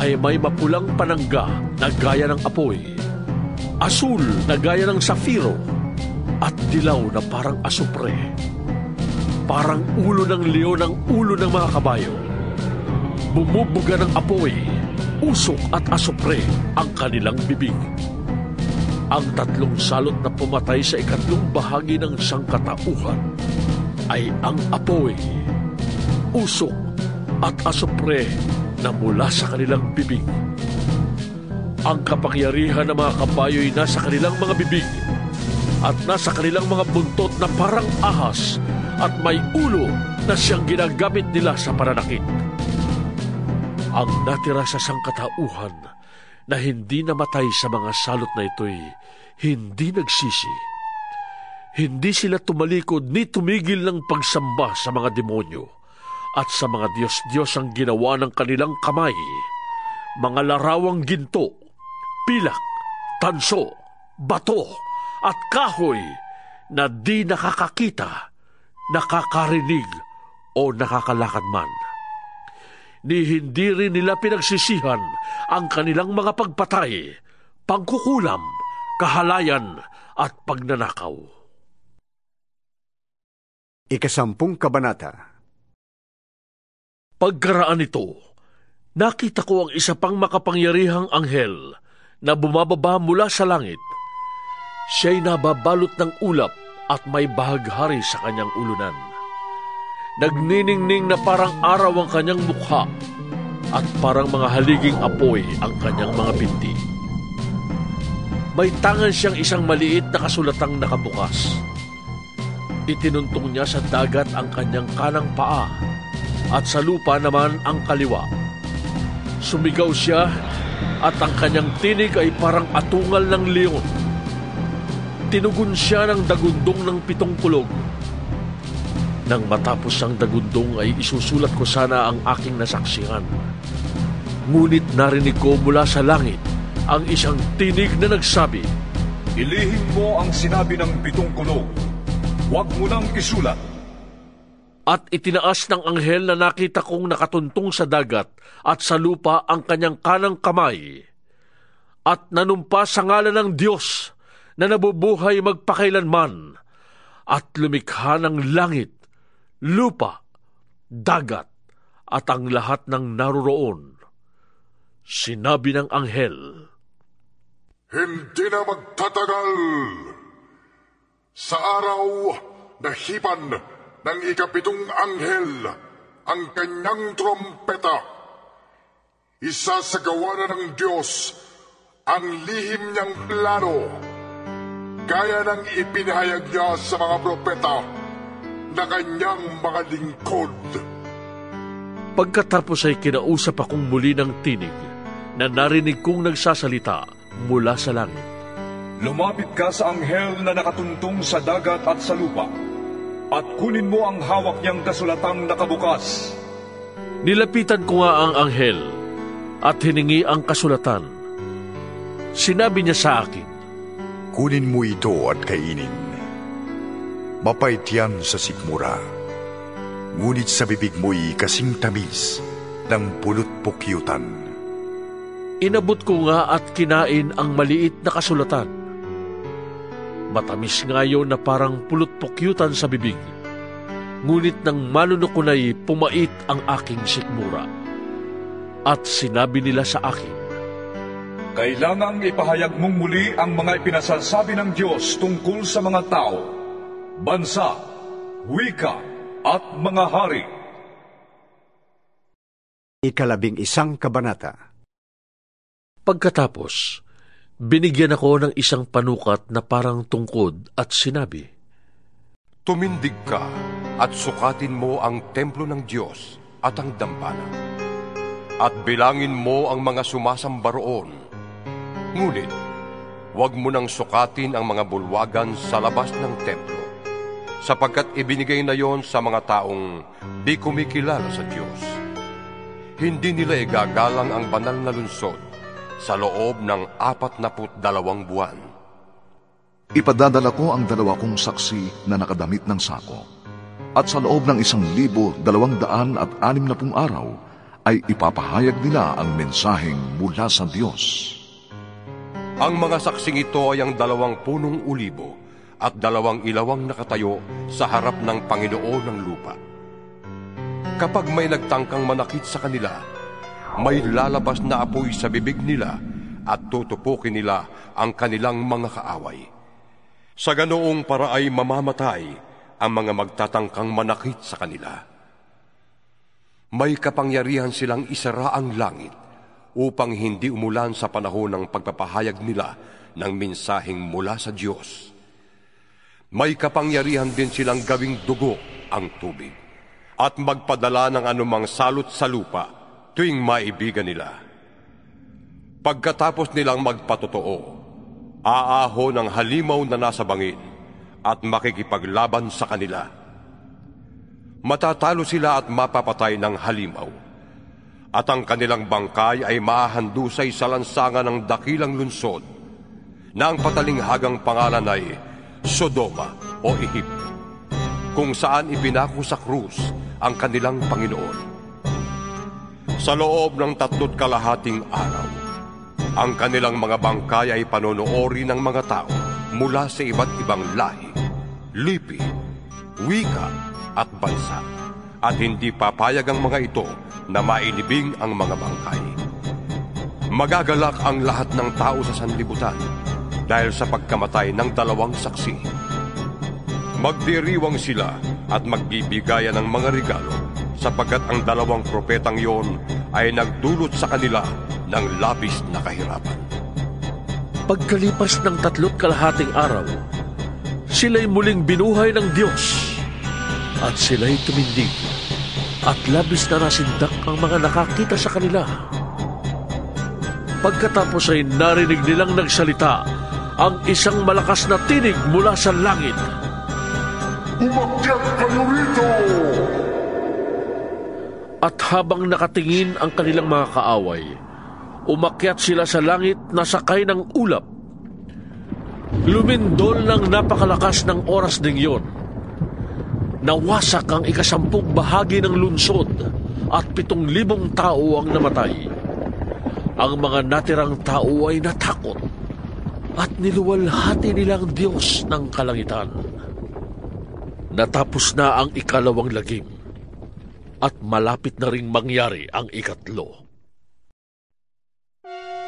ay may mapulang panangga na gaya ng apoy, asul na gaya ng safiro, at dilaw na parang asupre. Parang ulo ng leon ang ulo ng mga kabayo. Bumubuga ng apoy, usok at asupre ang kanilang bibig. Ang 3 salot na pumatay sa 4 bahagi ng sangkatauhan ay ang apoy, usok at asupre na mula sa kanilang bibig. Ang kapangyarihan ng mga kabayo ay nasa kanilang mga bibig at nasa kanilang mga buntot na parang ahas at may ulo na siyang ginagamit nila sa pananakit. Ang natira sa sangkatauhan na hindi namatay sa mga salot na ito'y hindi nagsisi. Hindi sila tumalikod ni tumigil ng pagsamba sa mga demonyo at sa mga Diyos-Diyos ang ginawa ng kanilang kamay, mga larawang ginto, pilak, tanso, bato at kahoy na di nakakakita, nakakarinig o nakakalakad man. Ni hindi rin nila pinagsisihan ang kanilang mga pagpatay, pangkukulam, kahalayan at pagnanakaw. 10 kabanata. Pagkaraan nito, nakita ko ang isa pang makapangyarihang anghel na bumababa mula sa langit. Siya'y nababalot ng ulap at may bahaghari sa kanyang ulunan. Nagniningning na parang araw ang kanyang mukha at parang mga haliging apoy ang kanyang mga binti. May tangan siyang isang maliit na kasulatang nakabukas. Itinuntong niya sa dagat ang kanyang kanang paa at sa lupa naman ang kaliwa. Sumigaw siya at ang kanyang tinig ay parang atungal ng leon. Tinugon siya ng dagundong ng 7 kulog. Nang matapos ang dagundong ay isusulat ko sana ang aking nasaksihan. Ngunit narinig ko mula sa langit ang isang tinig na nagsabi, "Ilihim mo ang sinabi ng 7 kulog. Huwag mo nang isulat." At itinaas ng anghel na nakita kong nakatuntong sa dagat at sa lupa ang kanyang kanang kamay. At nanumpa sa ngalan ng Diyos na nabubuhay magpakailanman at lumikha ng langit, lupa, dagat at ang lahat ng naroroon. Sinabi ng anghel, "Hindi na magtatagal. Sa araw na hipan ng 7 anghel ang kanyang trompeta, isasagawa na ng Diyos ang lihim niyang plano, gaya ng ipinahayag niya sa mga propeta na kanyang mga lingkod." Pagkatapos ay kinausap akong muli ng tinig na narinig kong nagsasalita mula sa langit. "Lumapit ka sa anghel na nakatuntong sa dagat at sa lupa, at kunin mo ang hawak niyang kasulatang nakabukas." Nilapitan ko nga ang anghel at hiningi ang kasulatan. Sinabi niya sa akin, kunin mo ito at kainin. Mapait yan sa sikmura, ngunit sa bibig mo'y kasing tamis ng pulot-pukyutan. Inabot ko nga at kinain ang maliit na kasulatan. Matamis nga yun na parang pulot-pukyutan sa bibig, ngunit nang malunok ko na'y pumait ang aking sikmura. At sinabi nila sa akin, kailangang ipahayag mong muli ang mga ipinasasabi ng Diyos tungkol sa mga tao, bansa, wika, at mga hari. 11 kabanata. Pagkatapos, binigyan ako ng isang panukat na parang tungkod at sinabi, tumindig ka at sukatin mo ang templo ng Diyos at ang dambana, at bilangin mo ang mga sumasamba roon. Ngunit, huwag mo nang sukatin ang mga bulwagan sa labas ng templo, sapagkat ibinigay na yon sa mga taong di kumikilala sa Diyos. Hindi nila igagalang ang banal na lungsod sa loob ng 42 buwan. Ipadadala ko ang 2 kong saksi na nakadamit ng sako, at sa loob ng 1,260 araw ay ipapahayag nila ang mensaheng mula sa Diyos. Ang mga saksing ito ay ang 2 punong ulibo at 2 ilawang nakatayo sa harap ng Panginoon ng lupa. Kapag may nagtangkang manakit sa kanila, may lalabas na apoy sa bibig nila at tutupukin nila ang kanilang mga kaaway. Sa ganoong para ay mamamatay ang mga magtatangkang manakit sa kanila. May kapangyarihan silang isara ang langit upang hindi umulan sa panahon ng pagpapahayag nila ng mensaheng mula sa Diyos. May kapangyarihan din silang gawing dugo ang tubig at magpadala ng anumang salot sa lupa tuwing maibigan nila. Pagkatapos nilang magpatotoo, aaho ng halimaw na nasa bangin at makikipaglaban sa kanila. Matatalo sila at mapapatay ng halimaw, at ang kanilang bangkay ay mahandusay sa lansangan ng dakilang lunsod na ang patalinghagang pangalan ay Sodoma o Ehipto, kung saan ipinako sa krus ang kanilang Panginoon. Sa loob ng 3 kalahating araw, ang kanilang mga bangkay ay panonoori ng mga tao mula sa iba't ibang lahi, lipi, wika at bansa, at hindi papayag ang mga ito na mailibing ang mga bangkay. Magagalak ang lahat ng tao sa sanlibutan dahil sa pagkamatay ng 2 saksi. Magdiriwang sila at magbibigayan ng mga regalo, sapagkat ang 2 propetang yon ay nagdulot sa kanila ng labis na kahirapan. Pagkalipas ng 3 kalahating araw, sila'y muling binuhay ng Diyos, at sila'y tumindig, at labis na nasindak ang mga nakakita sa kanila. Pagkatapos ay narinig nilang nagsalita ang isang malakas na tinig mula sa langit. Umakyat kayo rito! At habang nakatingin ang kanilang mga kaaway, umakyat sila sa langit na sakay ng ulap. Lumindol ng napakalakas ng oras ding yon. Nawasak ang 10 bahagi ng lunsod at 7,000 tao ang namatay. Ang mga natirang tao ay natakot at niluwalhati nilang Diyos ng kalangitan. Natapos na ang 2 lagim at malapit na ring mangyari ang 3.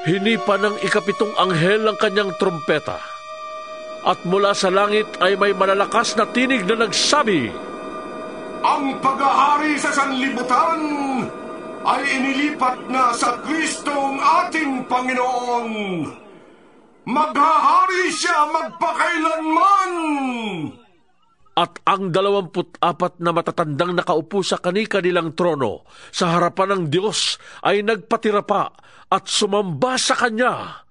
Hinipa ng 7 anghel ang kanyang trompeta, at mula sa langit ay may malalakas na tinig na nagsabi, ang paghahari sa sanlibutan ay inilipat na sa Kristong ating Panginoon. Maghahari siya magpakailanman! At ang 24 na matatandang nakaupo sa kani-kanilang trono sa harapan ng Diyos ay nagpatira pa at sumamba sa Kanya.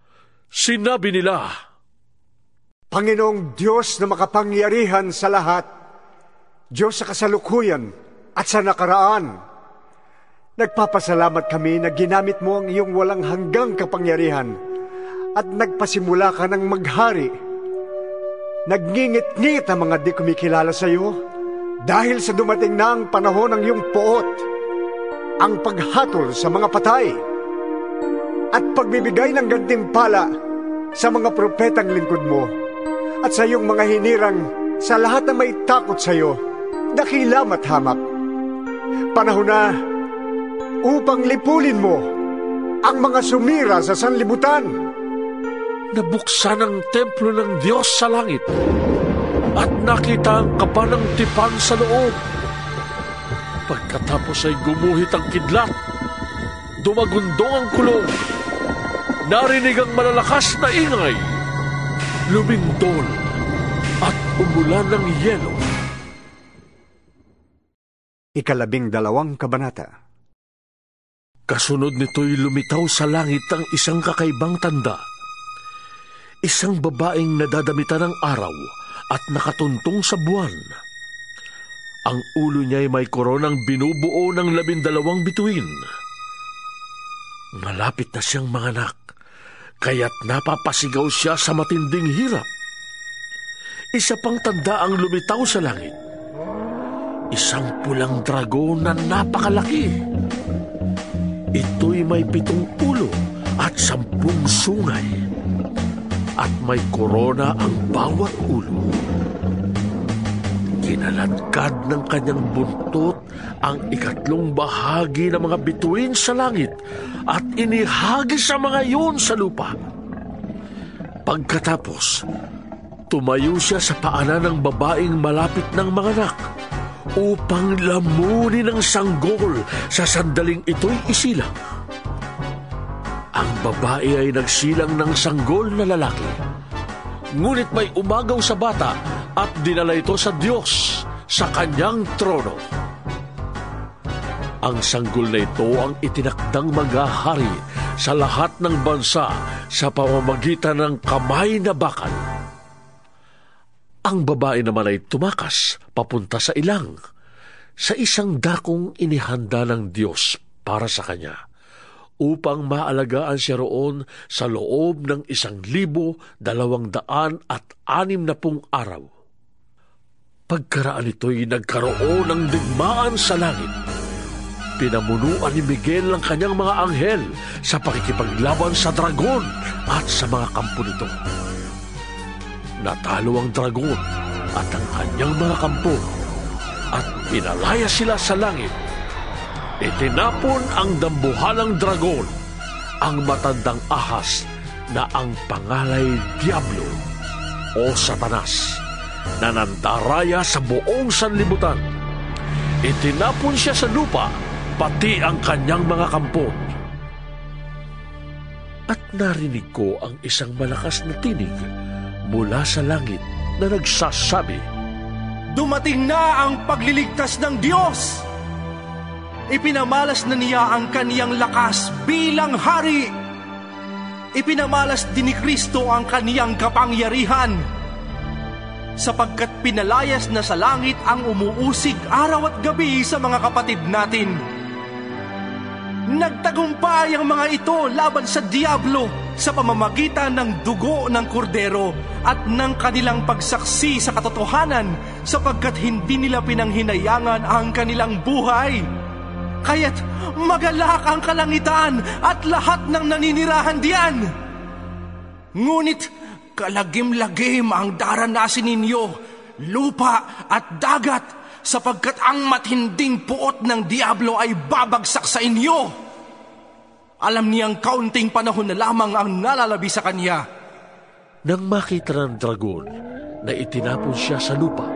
Sinabi nila, Panginoong Diyos na makapangyarihan sa lahat, Diyos sa kasalukuyan at sa nakaraan, Nagpapasalamat kami na ginamit mo ang iyong walang hanggang kapangyarihan at nagpasimula ka ng maghari. Nagngingit-ngit ang mga di kumikilala sa iyo dahil sa dumating na ang panahon ng iyong poot, ang paghatol sa mga patay at pagbibigay ng gantimpala sa mga propetang lingkod mo at sa iyong mga hinirang sa lahat na may takot sa iyo, dakilam at hamak. Panahon na upang lipulin mo ang mga sumira sa sanlibutan. Nabuksan ang templo ng Diyos sa langit at nakita ang kaba ng tipan sa loob. Pagkatapos ay gumuhit ang kidlat, dumagundong ang kulong, narinig ang malalakas na ingay, lumindol at umulan ng yelo. 12 kabanata. Kasunod nito'y lumitaw sa langit ang isang kakaibang tanda. Isang babaeng nadadamitan ng araw at nakatuntong sa buwan. Ang ulo niya'y may koronang binubuo ng 12 bituin. Malapit na siyang manganak, kaya't napapasigaw siya sa matinding hirap. Isa pang tanda ang lumitaw sa langit. Isang pulang dragon na napakalaki. Ito'y may 7 ulo at 10 sungay. At may korona ang bawat ulo. Kinaladkad ng kanyang buntot ang 3 bahagi ng mga bituin sa langit at inihagis ang mga iyon sa lupa. Pagkatapos, tumayo siya sa paanan ng babaeng malapit ng manganak upang lamunin ang sanggol sa sandaling ito'y isilang. Ang babae ay nagsilang ng sanggol na lalaki. Ngunit may umagaw sa bata at dinala ito sa Diyos sa kanyang trono. Ang sanggol na ito ang itinakdang maghahari sa lahat ng bansa sa pamamagitan ng kamay na bakal. Ang babae naman ay tumakas papunta sa ilang, sa isang dakong inihanda ng Diyos para sa kanya, upang maalagaan siya roon sa loob ng 1,260 araw. Pagkaraan ito'y nagkaroon ng digmaan sa langit. Pinamunuan ni Miguel ang kanyang mga anghel sa pakikipaglaban sa dragon at sa mga kampo nito. Natalo ang dragon at ang kanyang mga kampo at pinalaya sila sa langit. Itinapon ang dambuhalang dragon, ang matandang ahas na ang pangalay Diablo o Satanas, na nandaraya sa buong sanlibutan. Itinapon siya sa lupa, pati ang kanyang mga kampon. At narinig ko ang isang malakas na tinig mula sa langit na nagsasabi, "Dumating na ang pagliligtas ng Diyos! Ipinamalas na niya ang kaniyang lakas bilang hari. Ipinamalas din ni Kristo ang kaniyang kapangyarihan, sapagkat pinalayas na sa langit ang umuusig araw at gabi sa mga kapatid natin. Nagtagumpay ang mga ito laban sa Diablo sa pamamagitan ng dugo ng kordero at ng kanilang pagsaksi sa katotohanan, sapagkat hindi nila pinanghinayangan ang kanilang buhay. Kaya't magalak ang kalangitan at lahat ng naninirahan diyan. Ngunit kalagim-lagim ang daranasin ninyo, lupa at dagat, sapagkat ang matinding puot ng Diablo ay babagsak sa inyo. Alam niyang kaunting panahon na lamang ang nalalabi sa kanya." Nang makita ng dragon na itinapon siya sa lupa,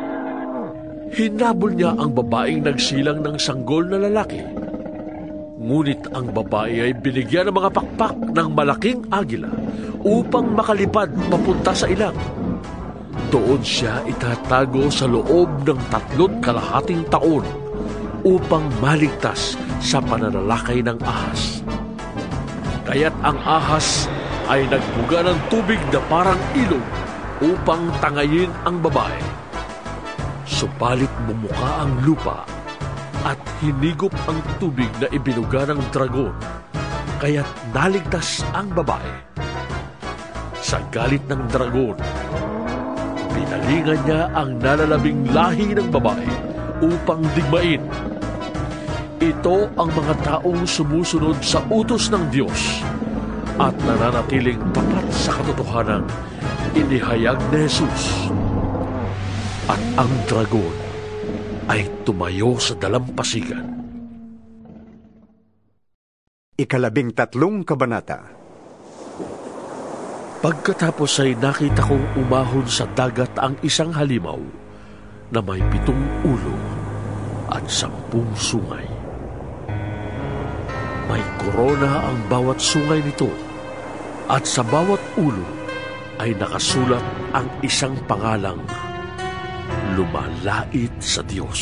hinabol niya ang babaeng nagsilang ng sanggol na lalaki. Ngunit ang babae ay binigyan ng mga pakpak ng malaking agila upang makalipad papunta sa ilang. Doon siya itatago sa loob ng 3.5 taon upang maligtas sa pananalakay ng ahas. Kaya't ang ahas ay nagbuga ng tubig na parang ilog upang tangayin ang babae. Subalit bumuka ang lupa at hinigop ang tubig na ibinuga ng dragon, kaya't naligtas ang babae. Sa galit ng dragon, pinalingan niya ang nalalabing lahi ng babae upang digmain. Ito ang mga taong sumusunod sa utos ng Diyos at nananatiling tapat sa katotohanan inihayag ni Jesus. At ang dragon ay tumayo sa dalampasigan. 13 kabanata. Pagkatapos ay nakita kong umahon sa dagat ang isang halimaw na may 7 ulo at 10 sungay. May korona ang bawat sungay nito at sa bawat ulo ay nakasulat ang isang pangalang lumalait sa Diyos.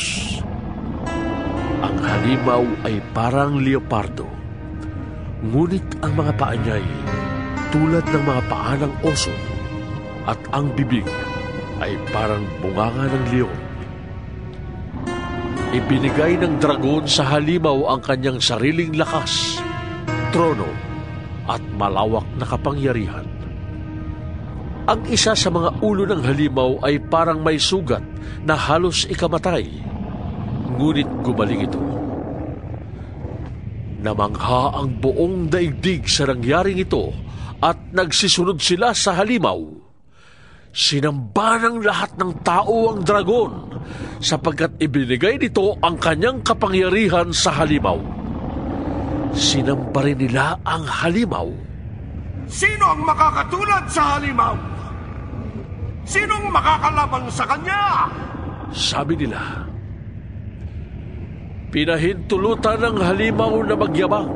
Ang halimaw ay parang leopardo, ngunit ang mga paa niya ay tulad ng mga paa ng oso at ang bibig ay parang bunganga ng leon. Ibinigay ng dragon sa halimaw ang kanyang sariling lakas, trono at malawak na kapangyarihan. Ang isa sa mga ulo ng halimaw ay parang may sugat na halos ikamatay, ngunit gumaling ito. Namangha ang buong daigdig sa nangyaring ito at nagsisunod sila sa halimaw. Sinamba ng lahat ng tao ang dragon sapagkat ibinigay nito ang kanyang kapangyarihan sa halimaw. Sinamba rin nila ang halimaw. Sino ang makakatulad sa halimaw? Sinong makakalaban sa kanya? Sabi nila. Pinahintulutan ng halimaw na magyabang,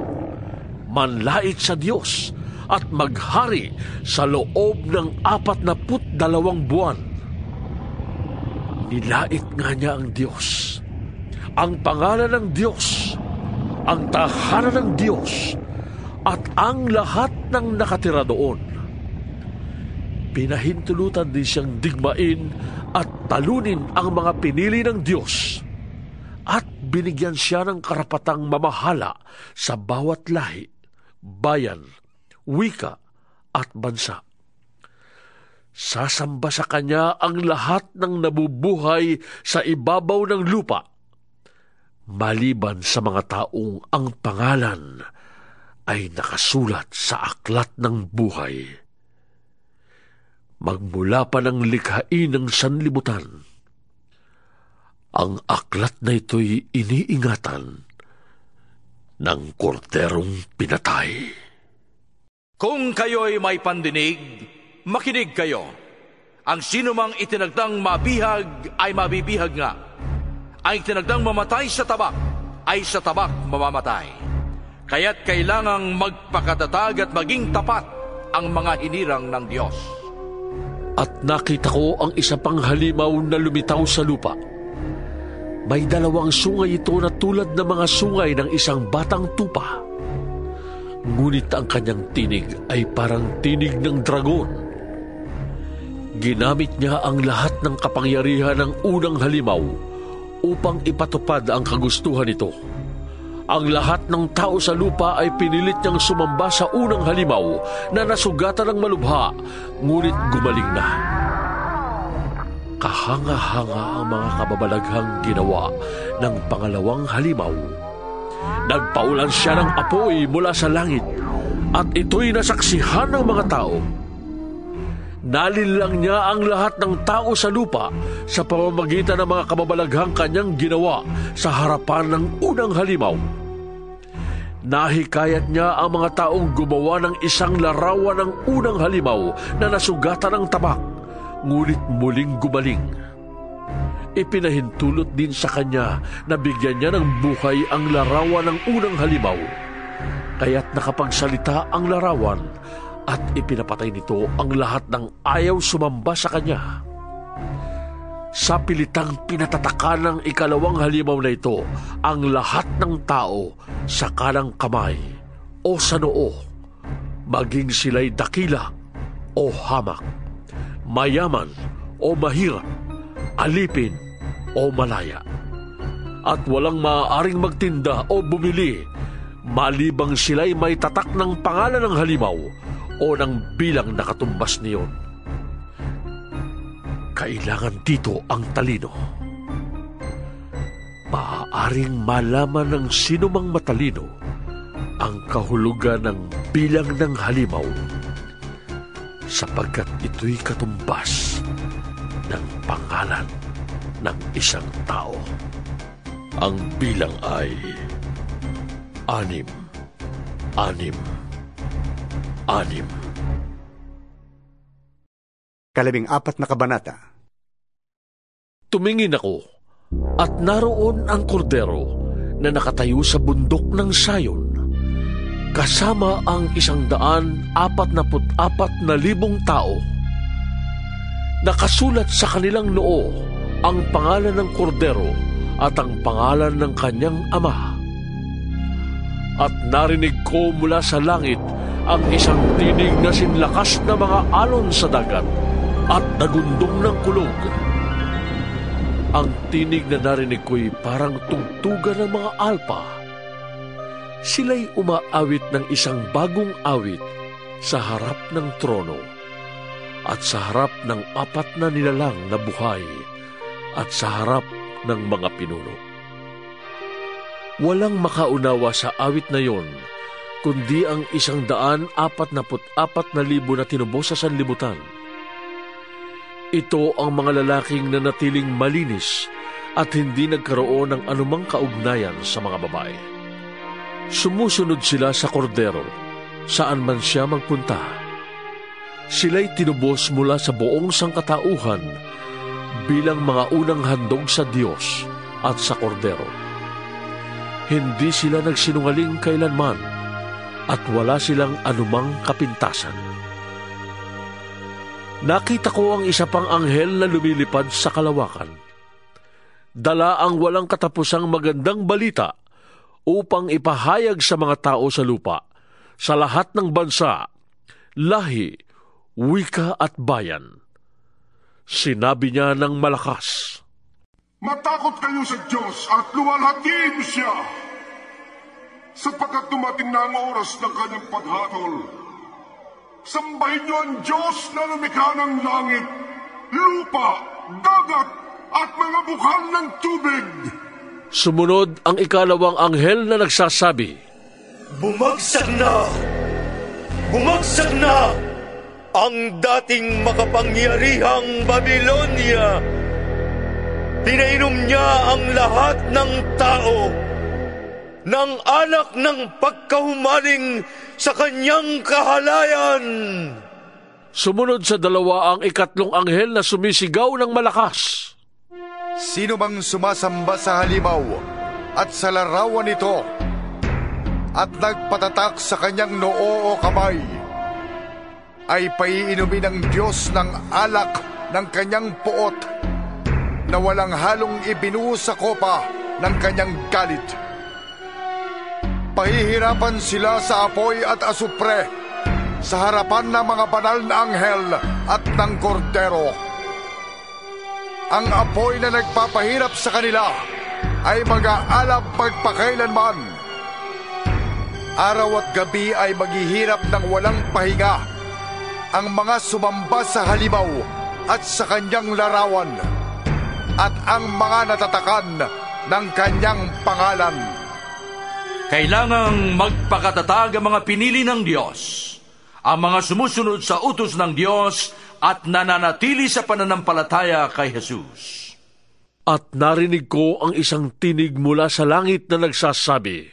manlait sa Diyos at maghari sa loob ng 42 buwan. Nilait nga niya ang Diyos, ang pangalan ng Diyos, ang tahanan ng Diyos, at ang lahat ng nakatira doon. Pinahintulutan din siyang digmain at talunin ang mga pinili ng Diyos, at binigyan siya ng karapatang mamahala sa bawat lahi, bayan, wika at bansa. Sasamba sa kanya ang lahat ng nabubuhay sa ibabaw ng lupa, maliban sa mga taong ang pangalan ay nakasulat sa aklat ng buhay. Magmula pa ng likhain ng sanlibutan, ang aklat na ito'y iniingatan ng korderong pinatay. Kung kayo'y may pandinig, makinig kayo. Ang sinumang itinagdang mabihag ay mabibihag nga. Ang itinagdang mamatay sa tabak ay sa tabak mamamatay. Kaya't kailangang magpakatatag at maging tapat ang mga hinirang ng Diyos. At nakita ko ang isa pang halimaw na lumitaw sa lupa. May 2 sungay ito na tulad ng mga sungay ng isang batang tupa. Ngunit ang kanyang tinig ay parang tinig ng dragon. Ginamit niya ang lahat ng kapangyarihan ng unang halimaw upang ipatupad ang kagustuhan nito. Ang lahat ng tao sa lupa ay pinilit niyang sumamba sa unang halimaw na nasugatan ng malubha, ngunit gumaling na. Kahanga-hanga ang mga kababalaghang ginawa ng pangalawang halimaw. Nagpaulan siya ng apoy mula sa langit at ito'y nasaksihan ng mga tao. Nalinlang niya ang lahat ng tao sa lupa sa pamamagitan ng mga kababalaghang kanyang ginawa sa harapan ng unang halimaw. Nahikayat niya ang mga taong gumawa ng isang larawan ng unang halimaw na nasugatan ng tabak, ngunit muling gumaling. Ipinahintulot din sa kanya na bigyan niya ng buhay ang larawan ng unang halimaw. Kaya't nakapagsalita ang larawan at ipinapatay nito ang lahat ng ayaw sumamba sa kanya. Sa pilitang pinatataka ng ikalawang halimaw na ito ang lahat ng tao sa kanang kamay o sa noo, maging sila'y dakila o hamak, mayaman o mahirap, alipin o malaya. at walang maaaring magtinda o bumili malibang sila'y may tatak ng pangalan ng halimaw o ng bilang na katumbas niyon. Kailangan dito ang talino. Maaaring malaman ng sinumang matalino ang kahulugan ng bilang ng halimaw sapagkat ito'y katumbas ng pangalan ng isang tao. Ang bilang ay 6, 6, 6. 14 na kabanata. Tumingin ako at naroon ang kordero na nakatayo sa bundok ng Sayon, kasama ang 144,000 tao. Nakasulat sa kanilang noo ang pangalan ng kordero at ang pangalan ng kanyang ama. At narinig ko mula sa langit ang isang tinig na sinlakas na mga alon sa dagat at nagundong ng kulog. Ang tinig na narinig ko'y parang tugtugan ng mga alpa. Sila'y umaawit ng isang bagong awit sa harap ng trono at sa harap ng 4 na nilalang na buhay at sa harap ng mga pinuno. Walang makaunawa sa awit na yon, kundi ang 144,000 na tinubos sa sanlibutan. Ito ang mga lalaking nanatiling malinis at hindi nagkaroon ng anumang kaugnayan sa mga babae. Sumusunod sila sa kordero, saan man siya magpunta. Sila'y tinubos mula sa buong sangkatauhan bilang mga unang handog sa Diyos at sa kordero. Hindi sila nagsinungaling kailanman at wala silang anumang kapintasan. Nakita ko ang isa pang anghel na lumilipad sa kalawakan. Dala ang walang katapusang magandang balita upang ipahayag sa mga tao sa lupa, sa lahat ng bansa, lahi, wika at bayan. Sinabi niya ng malakas, "Matakot kayo sa Diyos at luwalhatiin siya, sapagkat dumating na ang oras ng kanyang paghatol. Sambahin niyo ang Diyos na lumikha ng langit, lupa, dagat, at mga bukal ng tubig." Sumunod ang 2 anghel na nagsasabi, "Bumagsak na! Bumagsak na! Ang dating makapangyarihang Babilonia! Pinainom niya ang lahat ng tao ng alak ng pagkahumaling sa kanyang kahalayan." Sumunod sa 2 ang 3 anghel na sumisigaw ng malakas, "Sino mang sumasamba sa halimaw at sa larawan nito at nagpatatak sa kanyang noo o kamay, ay paiinumin ng Diyos ng alak ng kanyang puot na walang halong ibinuhos sa kopa ng kanyang galit. Pahihirapan sila sa apoy at asupre sa harapan ng mga banal na anghel at ng kordero. Ang apoy na nagpapahirap sa kanila ay mag-aalab pagpakailanman. Araw at gabi ay maghihirap ng walang pahinga ang mga sumamba sa halimaw at sa kanyang larawan at ang mga natatakan ng kanyang pangalan." Kailangang magpakatatag ang mga pinili ng Diyos, ang mga sumusunod sa utos ng Diyos at nananatili sa pananampalataya kay Jesus. At narinig ko ang isang tinig mula sa langit na nagsasabi,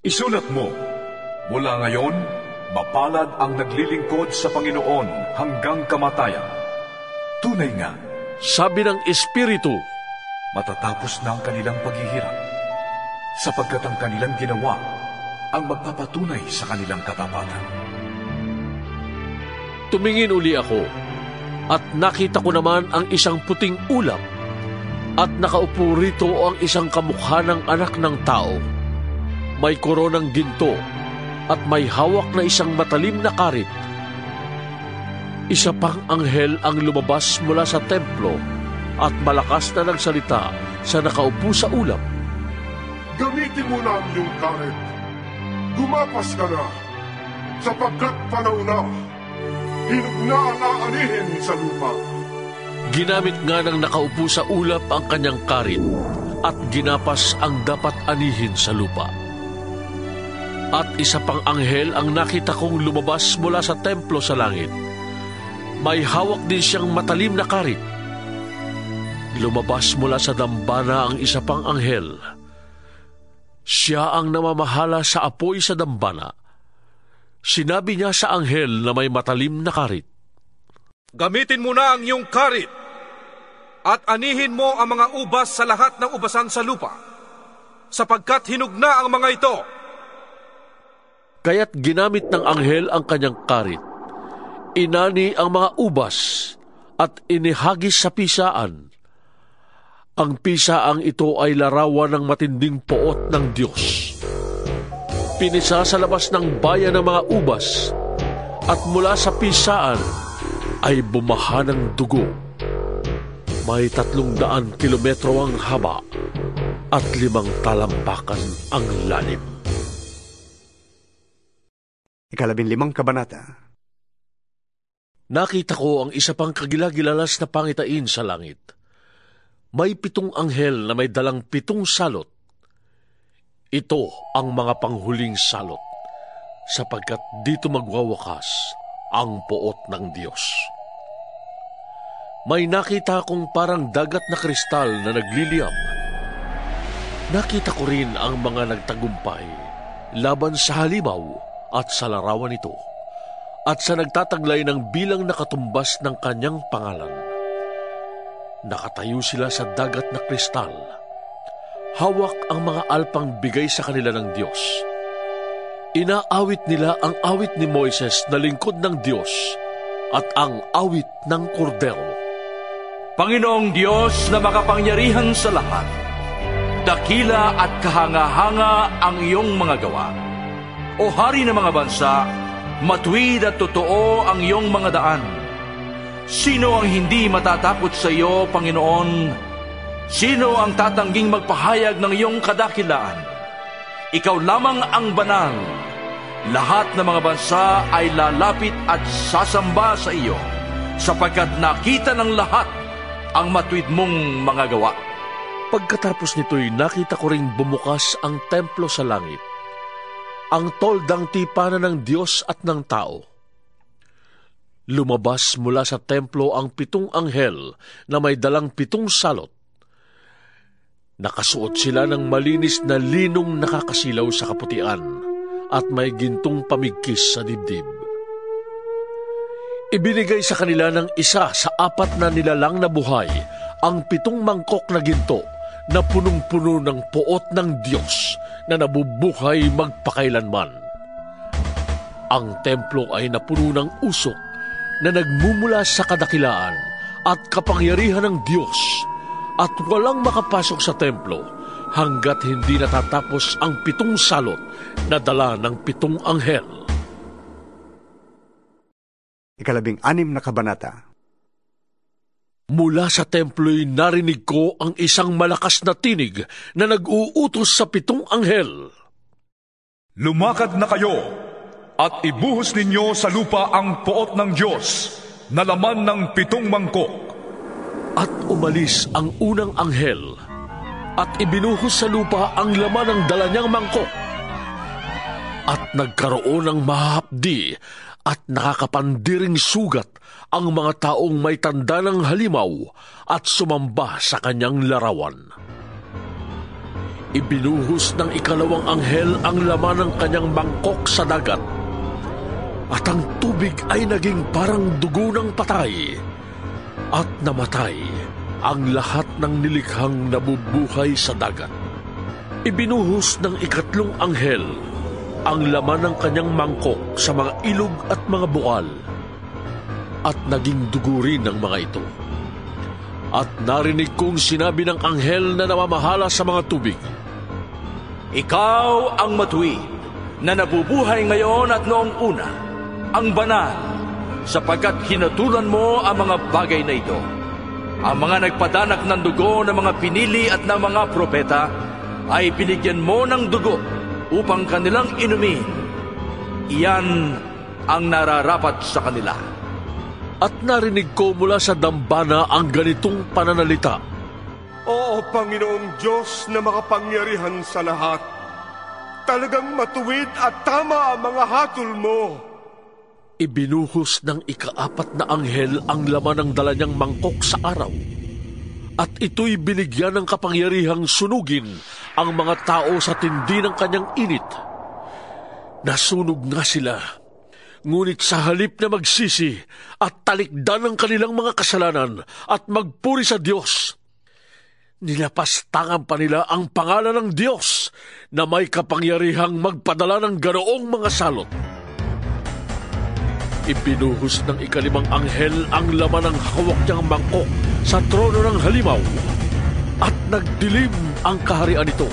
"Isulat mo, mula ngayon, mapalad ang naglilingkod sa Panginoon hanggang kamatayan. Tunay nga," sabi ng Espiritu, "matatapos na ang kanilang paghihirap, sapagkat ang kanilang ginawa ang magpapatunay sa kanilang katapatan." Tumingin uli ako, at nakita ko naman ang isang puting ulap, at nakaupo rito ang isang kamukha ng anak ng tao. May koronang ginto, at may hawak na isang matalim na karit. Isa pang anghel ang lumabas mula sa templo at malakas na nagsalita sa nakaupo sa ulap. gamitin mo na ang iyong karet. Gumapas ka na, sapagkat panahon na, hinog na ang aanihin sa lupa. Ginamit nga ng nakaupo sa ulap ang kanyang karit at ginapas ang dapat anihin sa lupa. At isa pang anghel ang nakita kong lumabas mula sa templo sa langit. May hawak din siyang matalim na karit. Lumabas mula sa dambana ang isa pang anghel. Siya ang namamahala sa apoy sa dambana. Sinabi niya sa anghel na may matalim na karit, Gamitin mo na ang iyong karit at anihin mo ang mga ubas sa lahat ng ubasan sa lupa, sapagkat hinog na ang mga ito. Kaya't ginamit ng anghel ang kanyang karit. Inani ang mga ubas at inihagis sa pisaan. Ang pisaang ito ay larawan ng matinding poot ng Diyos. Pinisa sa labas ng bayan ng mga ubas at mula sa pisaan ay bumaha ng dugo. May 300 kilometro ang haba at 5 talampakan ang lalim. 15 kabanata. Nakita ko ang isa pang kagilagilalas na pangitain sa langit. May 7 anghel na may dalang 7 salot. Ito ang mga panghuling salot, sapagkat dito magwawakas ang poot ng Diyos. May nakita akong parang dagat na kristal na nagliliyab. Nakita ko rin ang mga nagtagumpay laban sa halimaw at sa larawan nito, at sa nagtataglay ng bilang nakatumbas ng kanyang pangalan. Nakatayo sila sa dagat na kristal. Hawak ang mga alpang bigay sa kanila ng Diyos. Inaawit nila ang awit ni Moises na lingkod ng Diyos at ang awit ng Kordero. Panginoong Diyos na makapangyarihan sa lahat, dakila at kahanga-hanga ang iyong mga gawa. O Hari ng mga bansa, matuwid at totoo ang iyong mga daan. Sino ang hindi matatakot sa iyo, Panginoon? Sino ang tatangging magpahayag ng iyong kadakilaan? Ikaw lamang ang banal. Lahat ng mga bansa ay lalapit at sasamba sa iyo, sapagkat nakita ng lahat ang matuwid mong mga gawa. Pagkatapos nito'y nakita ko ring bumukas ang templo sa langit, ang toldang tipanan ng Diyos at ng tao. Lumabas mula sa templo ang 7 anghel na may dalang 7 salot. Nakasuot sila ng malinis na linong nakakasilaw sa kaputian at may gintong pamigkis sa dibdib. Ibinigay sa kanila ng isa sa 4 na nilalang na buhay ang 7 mangkok na ginto na punong-puno ng poot ng Diyos na nabubuhay magpakailanman. Ang templo ay napuno ng usok na nagmumula sa kadakilaan at kapangyarihan ng Diyos, at walang makapasok sa templo hanggat hindi natatapos ang 7 salot na dala ng 7 anghel. 16 na kabanata. Mula sa templo'y narinig ko ang isang malakas na tinig na nag-uutos sa 7 anghel. Lumakad na kayo at ibuhos ninyo sa lupa ang poot ng Diyos na laman ng 7 mangkok. At umalis ang unang anghel at ibinuhos sa lupa ang laman ng dala niyang mangkok. At nagkaroon ng mahapdi at nakakapandiring sugat ang mga taong may tanda ng halimaw at sumamba sa kanyang larawan. Ibinuhos ng 2 anghel ang laman ng kanyang mangkok sa dagat, at ang tubig ay naging parang dugo ng patay, at namatay ang lahat ng nilikhang nabubuhay sa dagat. Ibinuhos ng 3 anghel ang laman ng kanyang mangkok sa mga ilog at mga bukal, at naging dugo rin ang mga ito. At narinig kong sinabi ng anghel na namamahala sa mga tubig, Ikaw ang matuwid na nabubuhay ngayon at noong una, ang banal, sapagkat hinatulan mo ang mga bagay na ito. Ang mga nagpadanak ng dugo ng mga pinili at ng mga propeta, ay binigyan mo ng dugo upang kanilang inumin. Iyan ang nararapat sa kanila. At narinig ko mula sa dambana ang ganitong pananalita. Oo, Panginoong Diyos na makapangyarihan sa lahat. Talagang matuwid at tama ang mga hatol mo. Ibinuhos ng ikaapat na anghel ang laman ng dala niyang mangkok sa araw. At ito'y binigyan ng kapangyarihang sunugin ang mga tao sa tindi ng kanyang init. Nasunog nga sila, ngunit sa halip na magsisi at talikdan ang kanilang mga kasalanan at magpuri sa Diyos, nilapastangan pa nila ang pangalan ng Diyos na may kapangyarihang magpadala ng ganoong mga salot. Ibinuhos ng ikalimang anghel ang laman ng hawak niyang mangkok sa trono ng halimaw at nagdilim ang kaharian nito.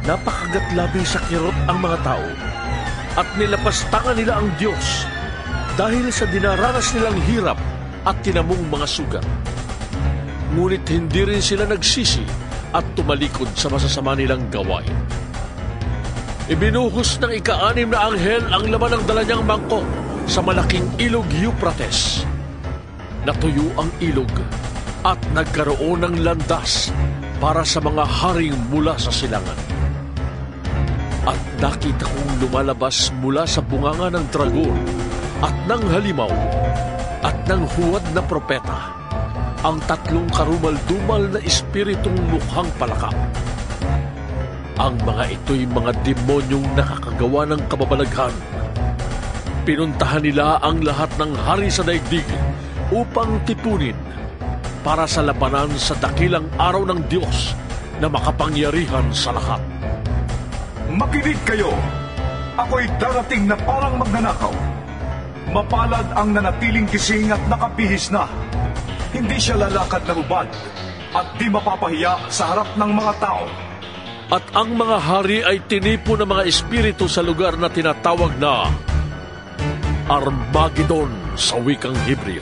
Napakagatlabi sa kirot ang mga tao at nilapastangan nila ang Diyos dahil sa dinaranas nilang hirap at tinamong mga sugat. Ngunit hindi rin sila nagsisi at tumalikod sa masasama nilang gawain. Ibinuhos ng ika-6 na anghel ang laman ng dala niyang mangkok sa malaking ilog Euphrates. Natuyo ang ilog at nagkaroon ng landas para sa mga haring mula sa silangan. At nakita kong lumalabas mula sa bunganga ng dragon at ng halimaw at ng huwad na propeta ang 3 karumal-dumal na espiritong mukhang palaka. Ang mga ito'y mga demonyong nakakagawa ng kababalaghan. Pinuntahan nila ang lahat ng hari sa daigdig upang tipunin para sa labanan sa dakilang araw ng Diyos na makapangyarihan sa lahat. Makinig kayo! Ako'y darating na parang magnanakaw. Mapalad ang nanatiling gising at nakabihis na. Hindi siya lalakad na hubad at di mapapahiya sa harap ng mga tao. At ang mga hari ay tinipo ng mga espiritu sa lugar na tinatawag na Armageddon sa wikang Hebreo.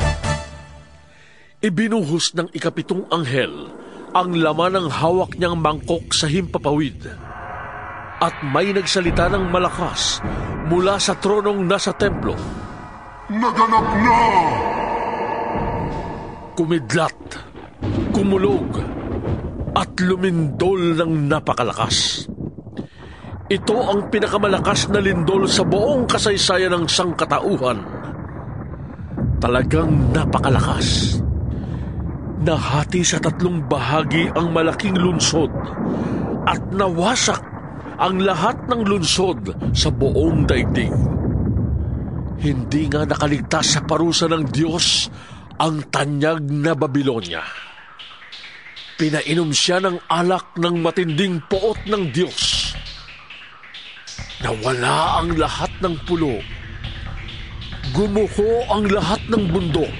Ibinuhos ng ika-7 anghel ang laman ng hawak niyang mangkok sa himpapawid. At may nagsalita ng malakas mula sa tronong nasa templo. Naganap na! Kumidlat, kumulog, at lumindol ng napakalakas. Ito ang pinakamalakas na lindol sa buong kasaysayan ng sangkatauhan. Talagang napakalakas. Nahati sa 3 bahagi ang malaking lunsod at nawasak ang lahat ng lunsod sa buong daigdig. Hindi nga nakaligtas sa parusa ng Diyos ang tanyag na Babilonya. Pinainom siya ng alak ng matinding poot ng Diyos. Nawala ang lahat ng pulo. Gumuho ang lahat ng bundok.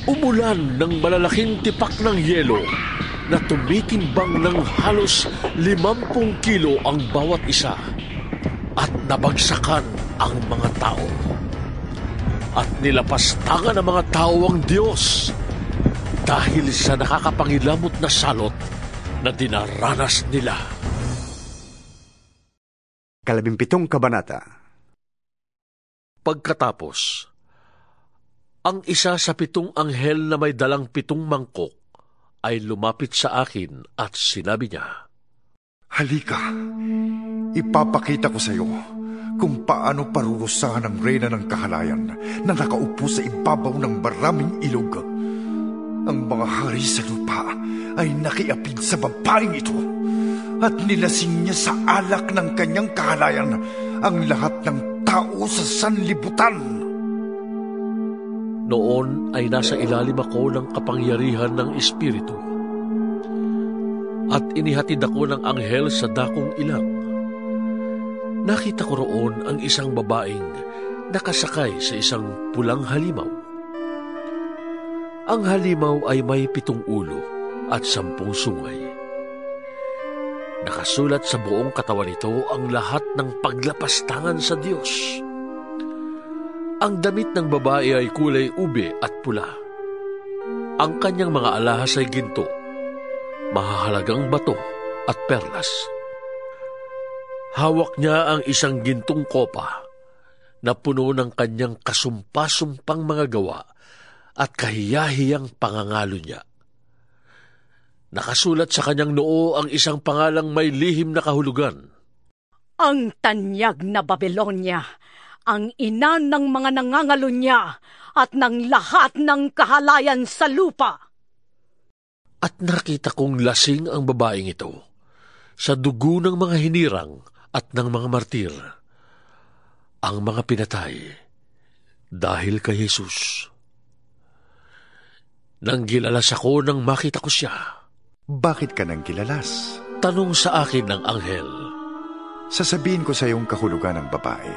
Umulan ng malalaking tipak ng yelo na tumitimbang ng halos 50 kilo ang bawat isa at nabagsakan ang mga tao. At nilapastangan ng mga tao ang Diyos dahil sa nakakapangilamot na salot na dinaranas nila. 17 kabanata. Pagkatapos, ang isa sa 7 anghel na may dalang 7 mangkok ay lumapit sa akin at sinabi niya, Halika, ipapakita ko sa iyo kung paano parurusahan ang reyna ng kahalayan na nakaupo sa ibabaw ng maraming ilog. Ang mga hari sa lupa ay nakiapid sa babaeng ito at nilasing niya sa alak ng kanyang kahalayan ang lahat ng tao sa sanlibutan. Noon ay nasa ilalim ako ng kapangyarihan ng Espiritu at inihatid ako ng anghel sa dakong ilang. Nakita ko roon ang isang babaeng nakasakay sa isang pulang halimaw. Ang halimaw ay may 7 ulo at 10 sungay. Nakasulat sa buong katawan nito ang lahat ng paglapastangan sa Diyos. Ang damit ng babae ay kulay ube at pula. Ang kanyang mga alahas ay ginto, mahahalagang bato at perlas. Hawak niya ang isang gintong kopa na puno ng kanyang kasumpa-sumpang mga gawa at kahiyahiyang pangangalo niya. Nakasulat sa kanyang noo ang isang pangalang may lihim na kahulugan. Ang tanyag na Babylonia, ang ina ng mga nangangalo niya at ng lahat ng kahalayan sa lupa. At nakita kong lasing ang babaeng ito sa dugo ng mga hinirang at ng mga martir, ang mga pinatay dahil kay Jesus. Nang gilalas ako nang makita ko siya. Bakit ka nang gilalas? Tanong sa akin ng anghel. Sasabihin ko sa iyong kahulugan ng babae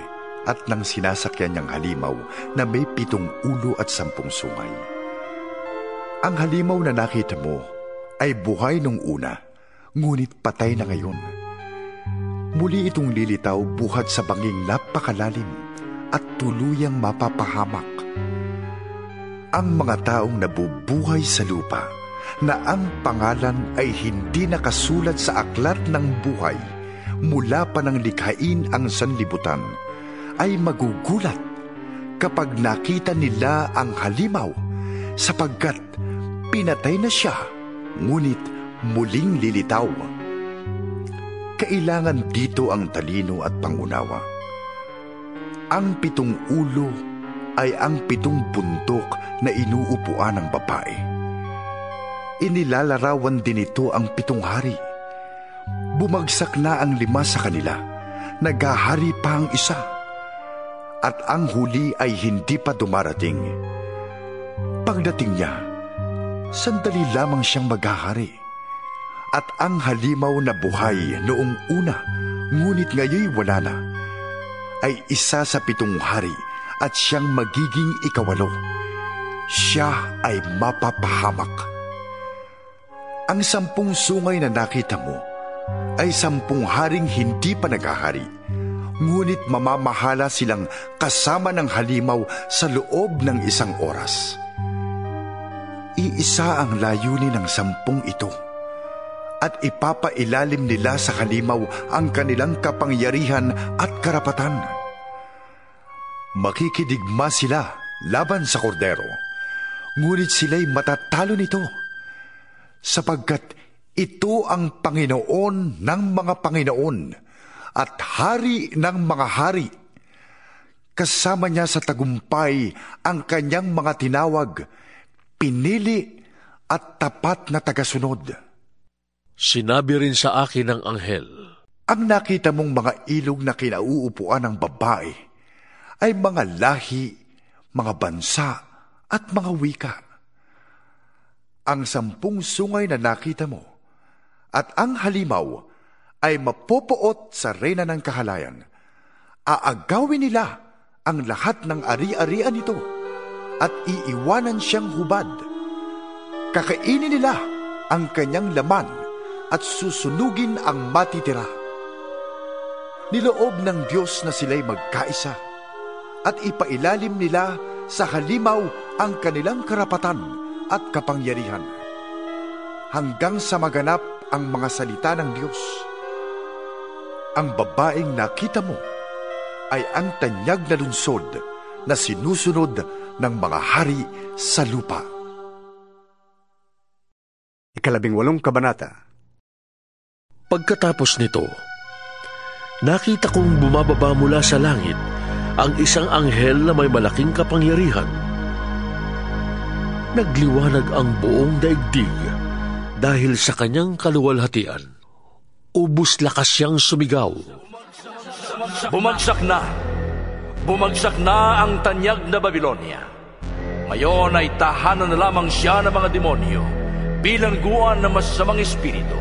at ng sinasakyan niyang halimaw na may 7 ulo at 10 sungay. Ang halimaw na nakita mo ay buhay nung una, ngunit patay na ngayon. Muli itong lilitaw buhat sa banging napakalalim at tuluyang mapapahamak. Ang mga taong nabubuhay sa lupa na ang pangalan ay hindi nakasulat sa aklat ng buhay mula pa nang likhain ang sanlibutan ay magugulat kapag nakita nila ang halimaw sapagkat pinatay na siya ngunit muling lilitaw. Kailangan dito ang talino at pangunawa. Ang 7 ulo ay ang 7 bundok na inuupuan ng babae. Inilalarawan din ito ang 7 hari. Bumagsak na ang 5 sa kanila, naghahari pa ang isa, at ang huli ay hindi pa dumarating. Pagdating niya, sandali lamang siyang maghahari. At ang halimaw na buhay noong una, ngunit ngayon wala na, ay isa sa 7 hari at siyang magiging ika-8. Siya ay mapapahamak. Ang 10 sungay na nakita mo ay 10 haring hindi pa naghahari, ngunit mamamahala silang kasama ng halimaw sa loob ng 1 oras. Iisa ang layunin ng 10 ito, at ipapailalim nila sa halimaw ang kanilang kapangyarihan at karapatan. Makikidigma sila laban sa kordero, ngunit sila'y matatalo nito, sapagkat ito ang Panginoon ng mga Panginoon at Hari ng mga hari. Kasama niya sa tagumpay ang kanyang mga tinawag, pinili at tapat na tagasunod. Sinabi rin sa akin ng anghel, ang nakita mong mga ilog na kinauupuan ng babae ay mga lahi, mga bansa at mga wika. Ang 10 sungay na nakita mo at ang halimaw ay mapopoot sa reyna ng kahalayan. Aagawin nila ang lahat ng ari-arian nito at iiwanan siyang hubad. Kakainin nila ang kanyang laman at susunugin ang matitira. Niloob ng Diyos na sila'y magkaisa at ipailalim nila sa halimaw ang kanilang karapatan at kapangyarihan hanggang sa maganap ang mga salita ng Diyos. Ang babaeng nakita mo ay ang tanyag na lungsod na sinusunod ng mga hari sa lupa. 18 kabanata. Pagkatapos nito, nakita kong bumababa mula sa langit ang isang anghel na may malaking kapangyarihan. Nagliwanag ang buong daigdig dahil sa kanyang kaluwalhatian. Ubus lakas siyang sumigaw. Bumagsak na! Bumagsak na ang tanyag na Babylonia. Ngayon ay tahanan na lamang siya ng mga demonyo, bilangguan ng masasamang espiritu,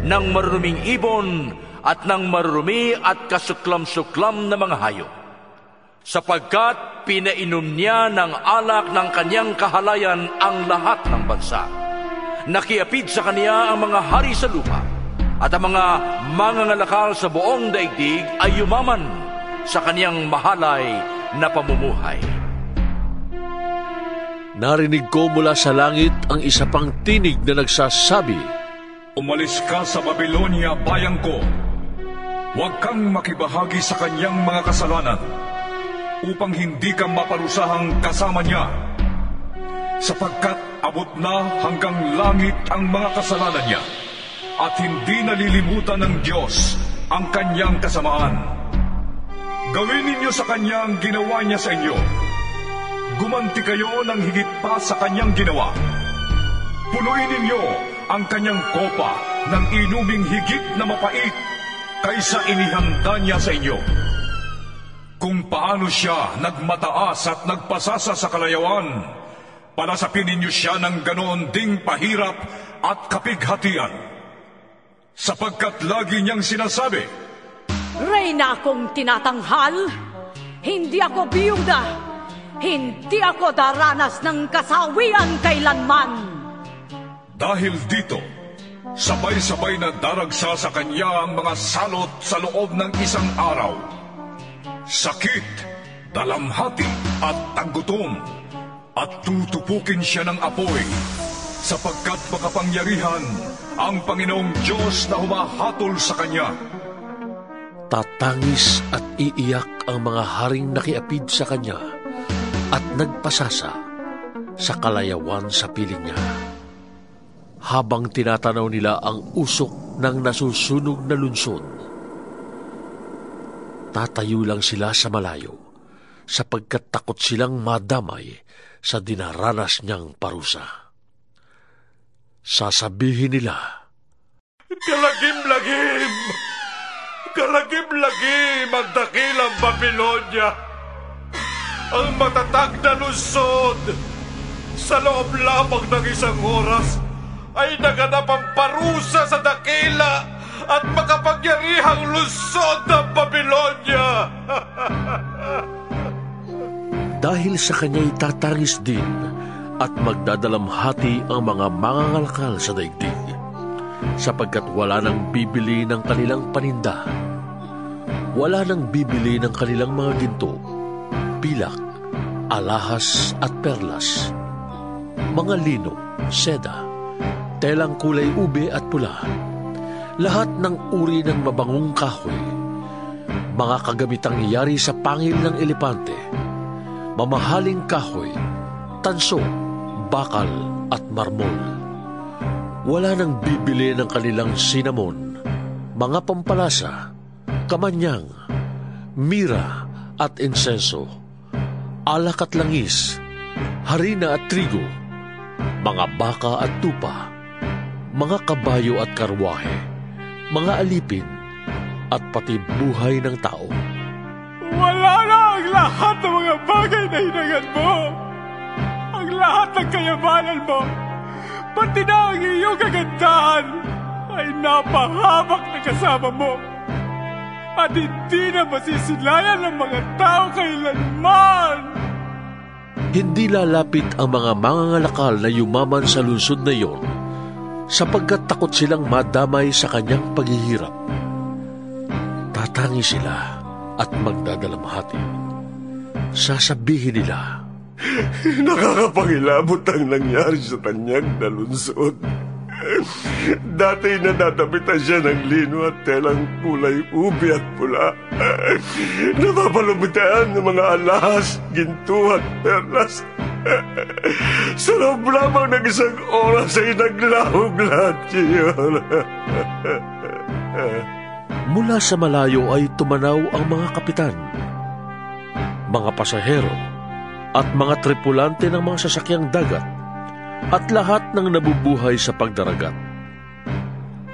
ng maruruming ibon at ng marurumi at kasuklam-suklam na mga hayop. Sapagkat pinainom niya ng alak ng kanyang kahalayan ang lahat ng bansa. Nakiapid sa kaniya ang mga hari sa lupa, at ang mga mangangalakal sa buong daigdig ay yumaman sa kaniyang mahalay na pamumuhay. Narinig ko mula sa langit ang isa pang tinig na nagsasabi, Umalis ka sa Babylonia, bayang ko. Huwag kang makibahagi sa kanyang mga kasalanan upang hindi ka maparusahang kasama niya, sapagkat abot na hanggang langit ang mga kasalanan niya at hindi nalilimutan ng Diyos ang kanyang kasamaan. Gawin ninyo sa kanyang ginawa niya sa inyo. Gumanti kayo ng higit pa sa kanyang ginawa. Punuin ninyo ang kanyang kopa ng inuming higit na mapait kaysa inihanda niya sa inyo. Kung paano siya nagmataas at nagpasasa sa kalayawan, palasapin ninyo siya ng ganoon ding pahirap at kapighatian. Sapagkat lagi niyang sinasabi, Reyna akong tinatanghal, hindi ako biyuda, hindi ako daranas ng kasawian kailanman. Dahil dito, sabay-sabay na daragsa sa kanya ang mga salot sa loob ng isang araw. Sakit, dalamhati at tagutom, at tutupukin siya ng apoy, sapagkat makapangyarihan ang Panginoong Diyos na humahatol sa kanya. Tatangis at iiyak ang mga haring nakiapid sa kanya at nagpasasa sa kalayawan sa piling niya. Habang tinatanaw nila ang usok ng nasusunog na lunsod, tatayo lang sila sa malayo sapagkat takot silang madamay sa dinaranas niyang parusa. Sasabihin nila, Kalagim-lagim! Kalagim-lagim ang dakilang Babylonia! Ang matatag na lungsod! Sa loob lamang ng isang oras ay naganap ang parusa sa dakila at makapangyarihang lungsod ng Babylonia! Dahil sa kanya'y tatangis din at magdadalamhati ang mga mangangalakal sa daigdig, sapagkat wala nang bibili ng kanilang paninda. Wala nang bibili ng kanilang mga ginto, pilak, alahas at perlas, mga lino, seda, telang kulay ube at pula, lahat ng uri ng mabangong kahoy, mga kagamitang yari sa pangil ng elepante, mamahaling kahoy, tanso, bakal at marmol. Wala nang bibili ng kanilang sinamon, mga pampalasa, kamanyang, mira at insenso, alak at langis, harina at trigo, mga baka at tupa, mga kabayo at karwahe, mga alipin, at pati buhay ng tao. Wala na ang lahat ng mga bagay na hinangad mo. Ang lahat ng kayamanan mo, pati na ang iyong kagandahan, ay napahamak na kasama mo. At hindi na masisilayan ng mga tao kailanman. Hindi lalapit ang mga mangangalakal na yumaman sa lungsod na iyon, sapagkat takot silang madamay sa kanyang paghihirap. Tatangi sila at magdadalamhati. Sasabihin nila, Nakakapangilabot ang nangyari sa kanyang nalunsod. Dati nadadapitan siya ng lino at telang kulay ube at pula. Napapalubitaan ng mga alahas, ginto at perlas. Sa loob lamang ng isang oras ay naglahog lahat yun. Mula sa malayo ay tumanaw ang mga kapitan, mga pasahero, at mga tripulante ng mga sasakyang dagat, at lahat ng nabubuhay sa pagdaragat.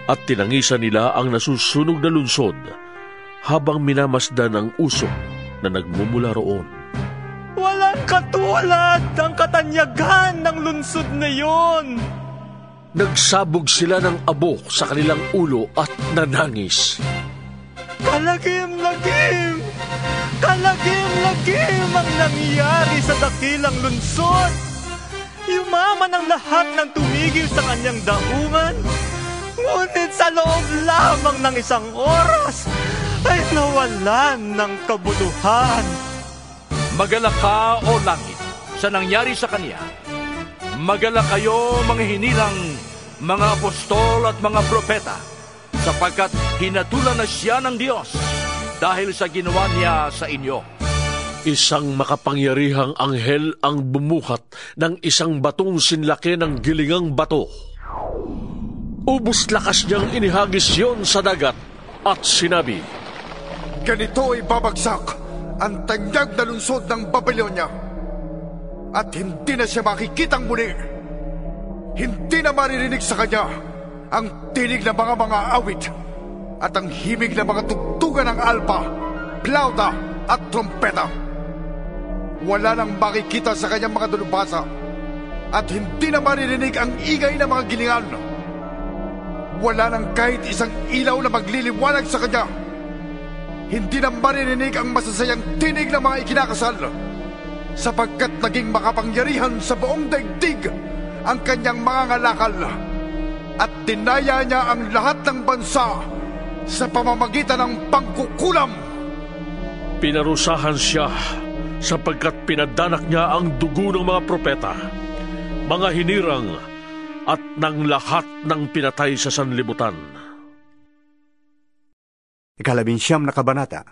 At tinangisan nila ang nasusunog na lunsod habang minamasdan ang usok na nagmumula roon. Walang katulad ang katanyagan ng lungsod na iyon. Nagsabog sila ng abok sa kanilang ulo at nanangis. Kalagim-lagim! Kalagim-lagim ang nangyari sa dakilang lungsod. Yumaman ang lahat ng tumigil sa kanyang daungan. Ngunit sa loob lamang ng isang oras ay nawalan ng kabuluhan. Magalak ka, o langit, sa nangyari sa kanya. Magalak kayo, mga hinilang, mga apostol at mga propeta, sapagkat hinatulan na siya ng Diyos dahil sa ginawa niya sa inyo. Isang makapangyarihang anghel ang bumuhat ng isang batong sinlaki ng gilingang bato. Ubus lakas niyang inihagis yon sa dagat at sinabi, "Ganito ay babagsak ang tanyag na lungsod ng Babylonia, at hindi na siya makikitang muli. Hindi na maririnig sa kanya ang tinig ng mga awit at ang himig ng mga tugtugan ng alpa, plauta at trompeta. Wala nang makikita sa kanyang mga dalubhasa at hindi na maririnig ang ingay ng mga gilingan. Wala nang kahit isang ilaw na magliliwanag sa kanya. Hindi na maririnig ang masasayang tinig ng mga ikinakasal, sapagkat naging makapangyarihan sa buong daigdig ang kanyang mga ngalakal, at dinaya niya ang lahat ng bansa sa pamamagitan ng pangkukulam." Pinarusahan siya sapagkat pinadanak niya ang dugo ng mga propeta, mga hinirang at ng lahat ng pinatay sa sanlibutan. 19 na kabanata.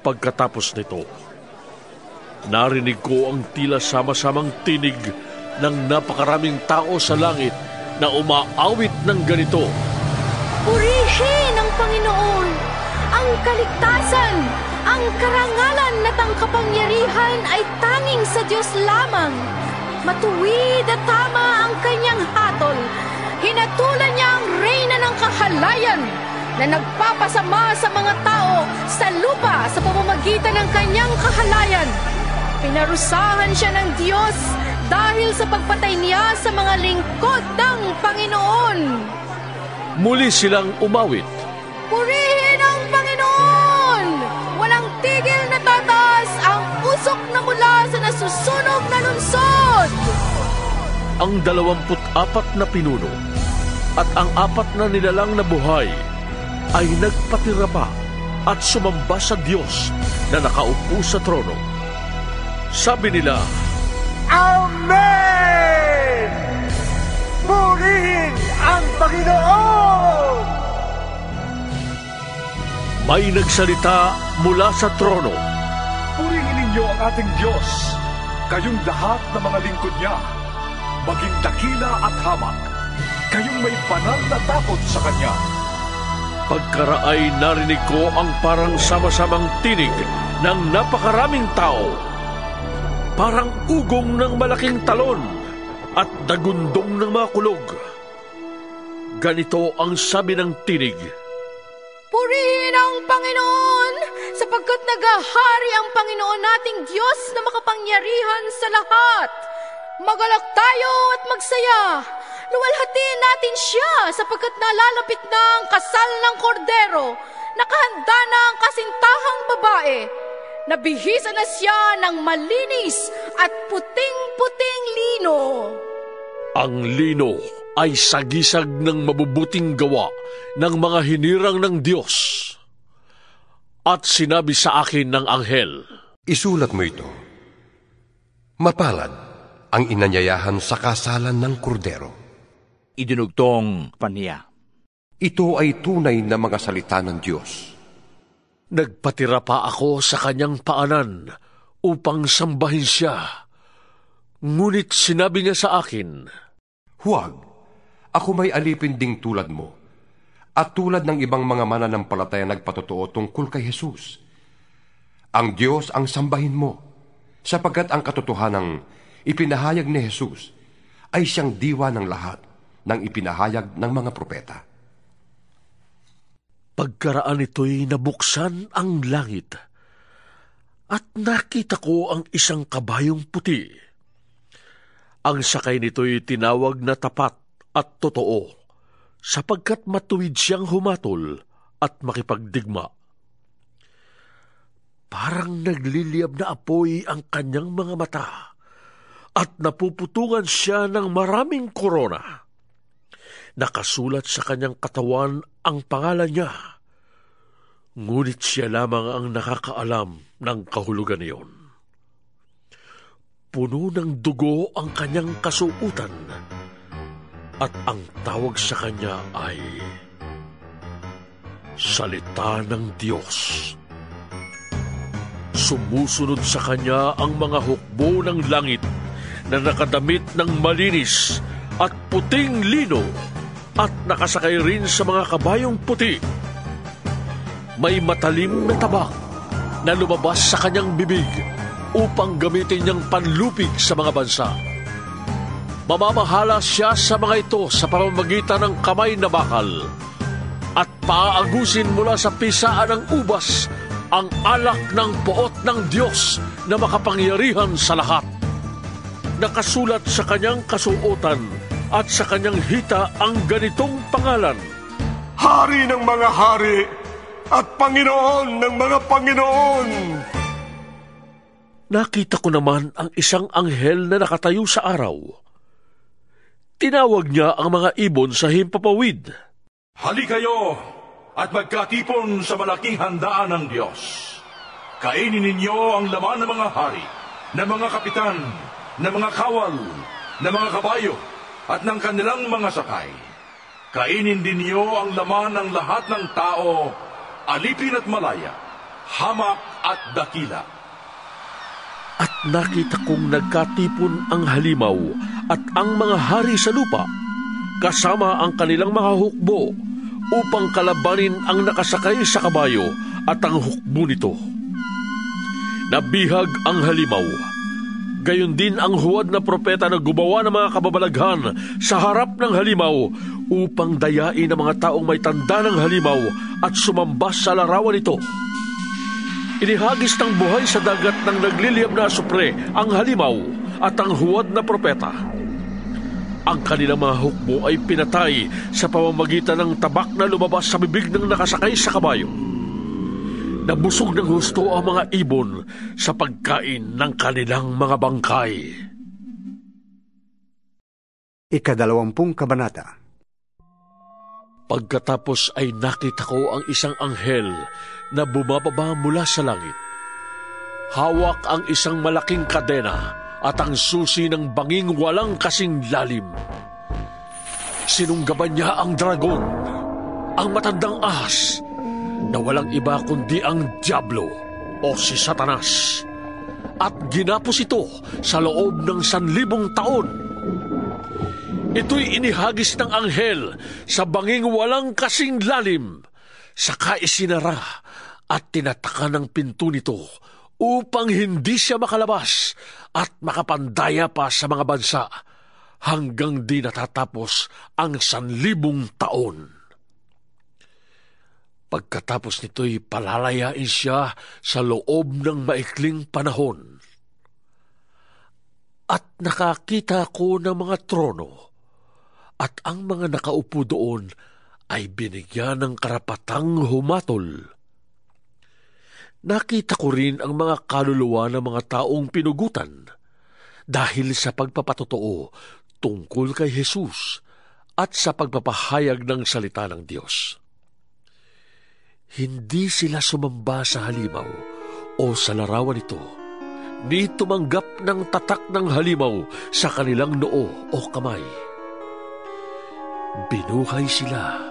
Pagkatapos nito, narinig ko ang tila sama-samang tinig ng napakaraming tao sa langit na umaawit ng ganito: "Purihin ang Panginoon, ang kaligtasan, ang karangalan at ang kapangyarihan ay tanging sa Diyos lamang. Matuwid at tama ang kanyang hatol. Hinatulan niya ang reyna ng kahalayan na nagpapasama sa mga tao sa lupa sa pamamagitan ng kanyang kahalayan. Pinarusahan siya ng Diyos dahil sa pagpatay niya sa mga lingkod ng Panginoon." Muli silang umawit, "Purihin ang Panginoon! Walang tigil na tataas ang usok na mula sa nasusunog na lungsod!" Ang 24 na pinuno at ang 4 na nilalang na buhay ay nagpatira pa at sumamba sa Diyos na nakaupo sa trono. Sabi nila, "Amen! Purihin ang Panginoon!" May nagsalita mula sa trono, "Purihin ninyo ang ating Diyos, kayong lahat ng mga lingkod niya, maging dakila at hamak, kayong may banal na takot sa Kanya." Pagkaraay narinig ko ang parang sama-samang tinig ng napakaraming tao, parang ugong ng malaking talon at dagundong ng mga kulog. Ganito ang sabi ng tinig: "Purihin ang Panginoon, sapagkat naghahari ang Panginoon nating Diyos na makapangyarihan sa lahat. Magalak tayo at magsaya. Luwalhatiin natin siya sapagkat nalalapit na ang kasal ng kordero. Nakahanda na ang kasintahang babae. Nabihisa na siya ng malinis at puting-puting lino." Ang lino ay sagisag ng mabubuting gawa ng mga hinirang ng Diyos. At sinabi sa akin ng anghel, "Isulat mo ito. Mapalad ang inanyayahan sa kasalan ng kordero." Idinugtong pa niya, "Ito ay tunay na mga salita ng Diyos." Nagpatira pa ako sa kanyang paanan upang sambahin siya. Ngunit sinabi niya sa akin, "Huwag, ako may alipin ding tulad mo, at tulad ng ibang mga mananampalataya nagpatotoo tungkol kay Jesus. Ang Diyos ang sambahin mo, sapagkat ang katotohanang ipinahayag ni Jesus ay siyang diwa ng lahat ng ipinahayag ng mga propeta." Pagkaraan ito'y nabuksan ang langit, at nakita ko ang isang kabayong puti. Ang sakay nito'y tinawag na Tapat at Totoo, sapagkat matuwid siyang humatol at makipagdigma. Parang nagliliyab na apoy ang kanyang mga mata, at napuputungan siya ng maraming korona. Nakasulat sa kanyang katawan ang pangalan niya, ngunit siya lamang ang nakakaalam ng kahulugan niyon. Puno ng dugo ang kanyang kasuutan, At ang tawag sa kanya ay Salita ng Diyos. Sumusunod sa kanya ang mga hukbo ng langit na nakadamit ng malinis at puting lino at nakasakay rin sa mga kabayong puti. May matalim na tabak na lumabas sa kanyang bibig upang gamitin niyang panlupig sa mga bansa. Mamamahala siya sa mga ito sa pamamagitan ng kamay na bakal at paaagusin mula sa pisaan ng ubas ang alak ng poot ng Diyos na makapangyarihan sa lahat. Nakasulat sa kanyang kasuotan at sa kanyang hita ang ganitong pangalan: Hari ng mga hari at Panginoon ng mga Panginoon. Nakita ko naman ang isang anghel na nakatayo sa araw. Tinawag niya ang mga ibon sa himpapawid. Halikayo at magkatipon sa malaking handaan ng Diyos. Kainin ninyo ang laman ng mga hari, ng mga kapitan, ng mga kawal, ng mga kabayo, at ng kanilang mga sakay. Kainin din niyo ang laman ng lahat ng tao, alipin at malaya, hamak at dakila. At nakita kong nagkatipon ang halimaw at ang mga hari sa lupa, kasama ang kanilang mga hukbo, upang kalabanin ang nakasakay sa kabayo at ang hukbo nito. Nabihag ang halimaw. Gayon din ang huwad na propeta na gumawa ng mga kababalaghan sa harap ng halimaw upang dayain ang mga taong may tanda ng halimaw at sumambas sa larawan nito. Inihagis ng buhay sa dagat ng nagliliyab na asupre ang halimaw at ang huwad na propeta. Ang kanilang mga hukbo ay pinatay sa pamamagitan ng tabak na lumabas sa bibig ng nakasakay sa kabayo. Nabusog ng husto ang mga ibon sa pagkain ng kanilang mga bangkay. 20 Kabanata. Pagkatapos ay nakita ko ang isang anghel na bumababa mula sa langit. Hawak ang isang malaking kadena at ang susi ng banging walang kasing lalim. Sinunggaban niya ang dragon, ang matandang ahas, na walang iba kundi ang Diablo o si Satanas, at ginapos ito sa loob ng 1,000 taon. Ito'y inihagis ng anghel sa banging walang kasing lalim, saka isinara at tinataka ng pinto nito upang hindi siya makalabas at makapandaya pa sa mga bansa hanggang di natatapos ang 1,000 taon. Pagkatapos nito'y palalayain siya sa loob ng maikling panahon. At nakakita ko ng mga trono, at ang mga nakaupo doon ay binigyan ng karapatang humatol. Nakita ko rin ang mga kaluluwa ng mga taong pinugutan dahil sa pagpapatotoo tungkol kay Jesus at sa pagpapahayag ng salita ng Diyos. Hindi sila sumamba sa halimaw o sa larawan nito, ni tumanggap ng tatak ng halimaw sa kanilang noo o kamay. Binuhay sila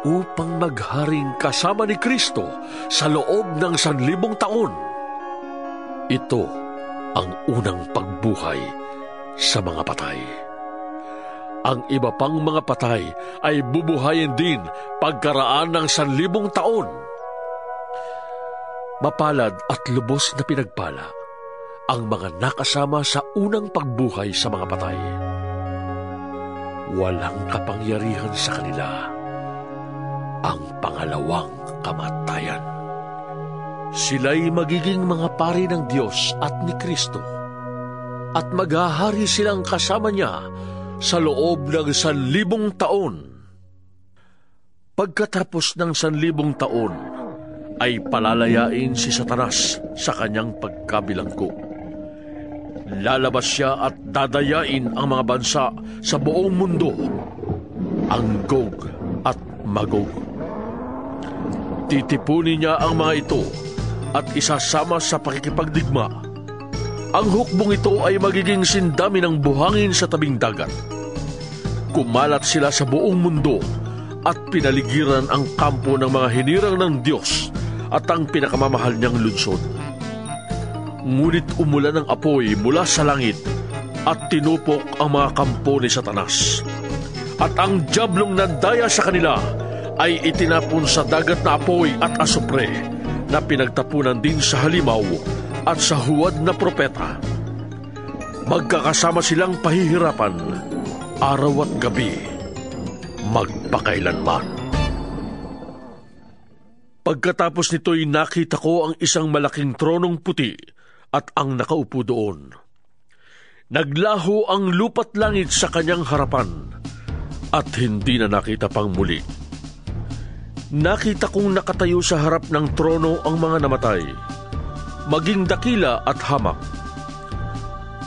upang magharing kasama ni Kristo sa loob ng 1,000 taon. Ito ang unang pagbuhay sa mga patay. Ang iba pang mga patay ay bubuhayin din pagkaraan ng 1,000 taon. Mapalad at lubos na pinagpala ang mga nakasama sa unang pagbuhay sa mga patay. Walang kapangyarihan sa kanila ang pangalawang kamatayan. Sila'y magiging mga pari ng Diyos at ni Kristo, at maghahari silang kasama niya sa loob ng 1,000 taon. Pagkatapos ng 1,000 taon, ay palalayain si Satanas sa kanyang pagkabilanggo. Lalabas siya at dadayain ang mga bansa sa buong mundo, ang Gog at Magog. Titipunin niya ang mga ito at isasama sa pakikipagdigma. Ang hukbong ito ay magiging sindami ng buhangin sa tabing dagat. Kumalat sila sa buong mundo at pinaligiran ang kampo ng mga hinirang ng Diyos at ang pinakamamahal niyang lungsod. Ngunit umulan ng apoy mula sa langit at tinupok ang mga kampo ni Satanas. At ang diablong nandaya sa kanila ay itinapon sa dagat na apoy at asupre na pinagtapunan din sa halimaw at sa huwad na propeta. Magkakasama silang pahihirapan araw at gabi, magpakailanman. Pagkatapos nito'y nakita ko ang isang malaking tronong puti at ang nakaupo doon. Naglaho ang lupa't langit sa kanyang harapan at hindi na nakita pang muli. Nakita kong nakatayo sa harap ng trono ang mga namatay, maging dakila at hamak,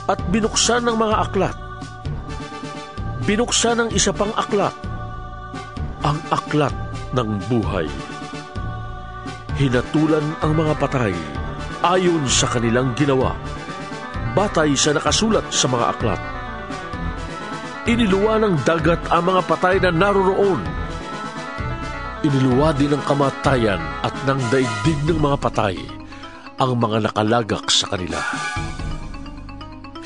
at binuksan ng mga aklat. Binuksan ng isa pang aklat, ang aklat ng buhay. Hinatulan ang mga patay ayon sa kanilang ginawa, batay sa nakasulat sa mga aklat. Iniluwa ng dagat ang mga patay na naroroon. Iniluwa din ng kamatayan at ng daigdig ng mga patay ang mga nakalagak sa kanila.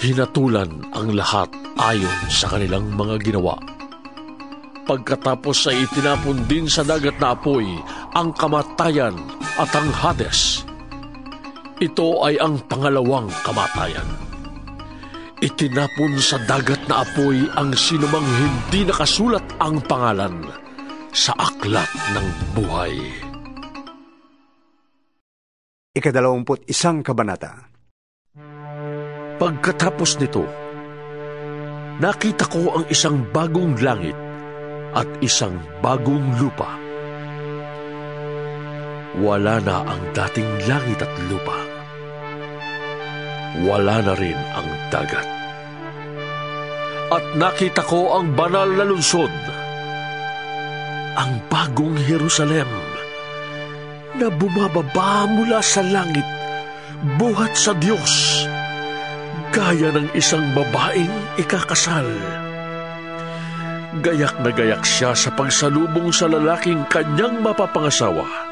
Hinatulan ang lahat ayon sa kanilang mga ginawa. Pagkatapos ay itinapon din sa dagat na apoy ang kamatayan at ang Hades. Ito ay ang pangalawang kamatayan. Itinapon sa dagat na apoy ang sinumang hindi nakasulat ang pangalan sa aklat ng buhay. 21 kabanata. Pagkatapos nito, nakita ko ang isang bagong langit at isang bagong lupa. Wala na ang dating langit at lupa. Wala na rin ang dagat. At nakita ko ang banal na lungsod, ang bagong Jerusalem, na bumababa mula sa langit, buhat sa Diyos, gaya ng isang babaeng ikakasal. Gayak na gayak siya sa pagsalubong sa lalaking kanyang mapapangasawa.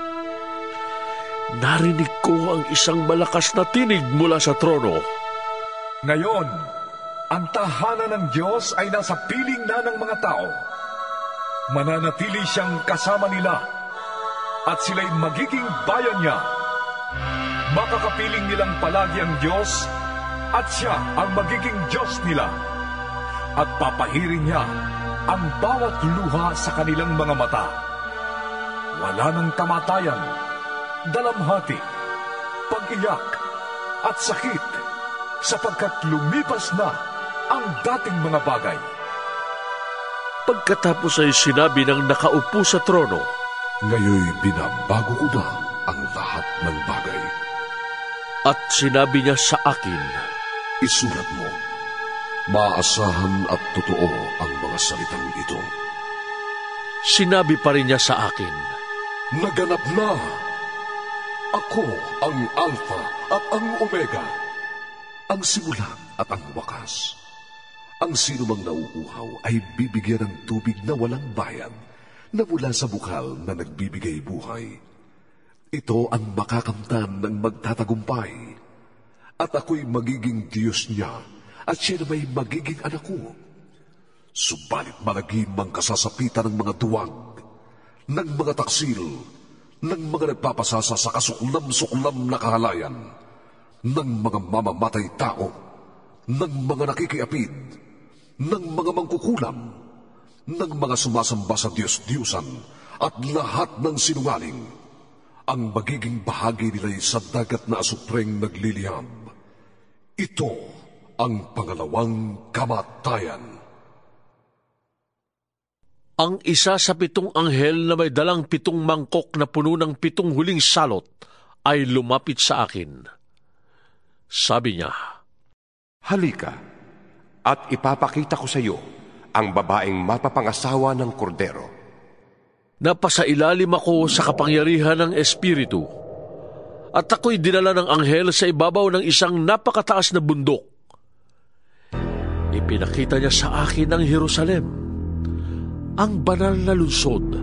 Narinig ko ang isang malakas na tinig mula sa trono. Ngayon, ang tahanan ng Diyos ay nasa piling na ng mga tao. Mananatili siyang kasama nila at sila'y magiging bayan niya. Makakapiling nilang palagi ang Diyos at siya ang magiging Diyos nila. At papahirin niya ang bawat luha sa kanilang mga mata. Wala nang kamatayan, dalamhati, pag-iyak at sakit, sapagkat lumipas na ang dating mga bagay. Pagkatapos ay sinabi ng nakaupo sa trono, "Ngayoy binabago ko na ang lahat ng bagay." At sinabi niya sa akin, "Isulat mo, maasahan at totoo ang mga salitang ito." Sinabi pa rin niya sa akin, "Naganap na! Ako ang Alpha at ang Omega, ang simula at ang wakas. Ang sino mang nauuhaw ay bibigyan ng tubig na walang bayad, na mula sa bukal na nagbibigay buhay. Ito ang makakamtan ng magtatagumpay. At ako'y magiging Diyos niya, at siya na may magiging anak ko. Subalit malagim ang kasasapitan ng mga duwag, ng mga taksil, ng mga nagpapasasa sa kasuklam-suklam na kahalayan, ng mga mamamatay tao, ng mga nakikiapid, ng mga mangkukulam, ng mga sumasamba sa Diyos-Diyusan, at lahat ng sinungaling. Ang magiging bahagi nila'y sa dagat na asupreng nagliliyab. Ito ang pangalawang kamatayan." Ang isa sa 7 anghel na may dalang 7 mangkok na puno ng 7 huling salot ay lumapit sa akin. Sabi niya, "Halika, at ipapakita ko sa iyo ang babaeng mapapangasawa ng kordero." Napasailalim ako sa kapangyarihan ng Espiritu, at ako'y dinala ng anghel sa ibabaw ng isang napakataas na bundok. Ipinakita niya sa akin ang Jerusalem, ang banal na lungsod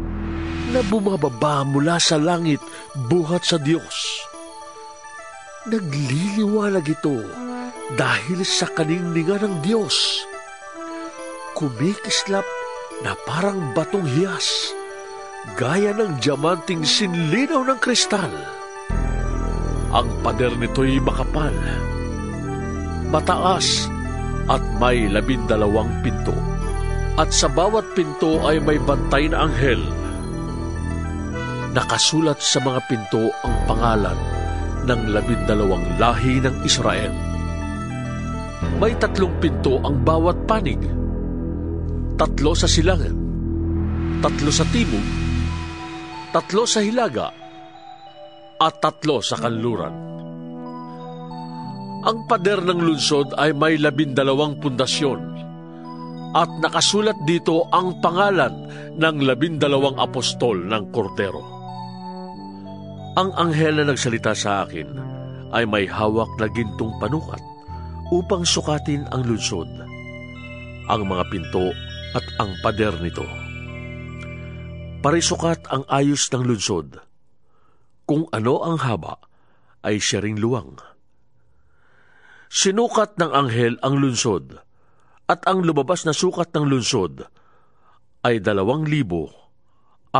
na bumababa mula sa langit buhat sa Diyos. Nagliliwanag ito dahil sa kaningningan ng Diyos. Kumikislap na parang batong hiyas, gaya ng diamanting sinlinaw ng kristal. Ang pader nito'y makapal, mataas at may 12 pinto, at sa bawat pinto ay may bantay na anghel. Nakasulat sa mga pinto ang pangalan ng 12 lahi ng Israel. May 3 pinto ang bawat panig, 3 sa silangan, 3 sa timog, 3 sa hilaga, at 3 sa kanluran. Ang pader ng lungsod ay may 12 pundasyon, at nakasulat dito ang pangalan ng 12 apostol ng Kordero. Ang anghel na nagsalita sa akin ay may hawak na gintong panukat upang sukatin ang lungsod, ang mga pinto at ang pader nito. Parisukat ang ayos ng lungsod. Kung ano ang haba, ay siya ring luwang. Sinukat ng anghel ang lungsod, at ang lumabas na sukat ng lungsod ay 2,400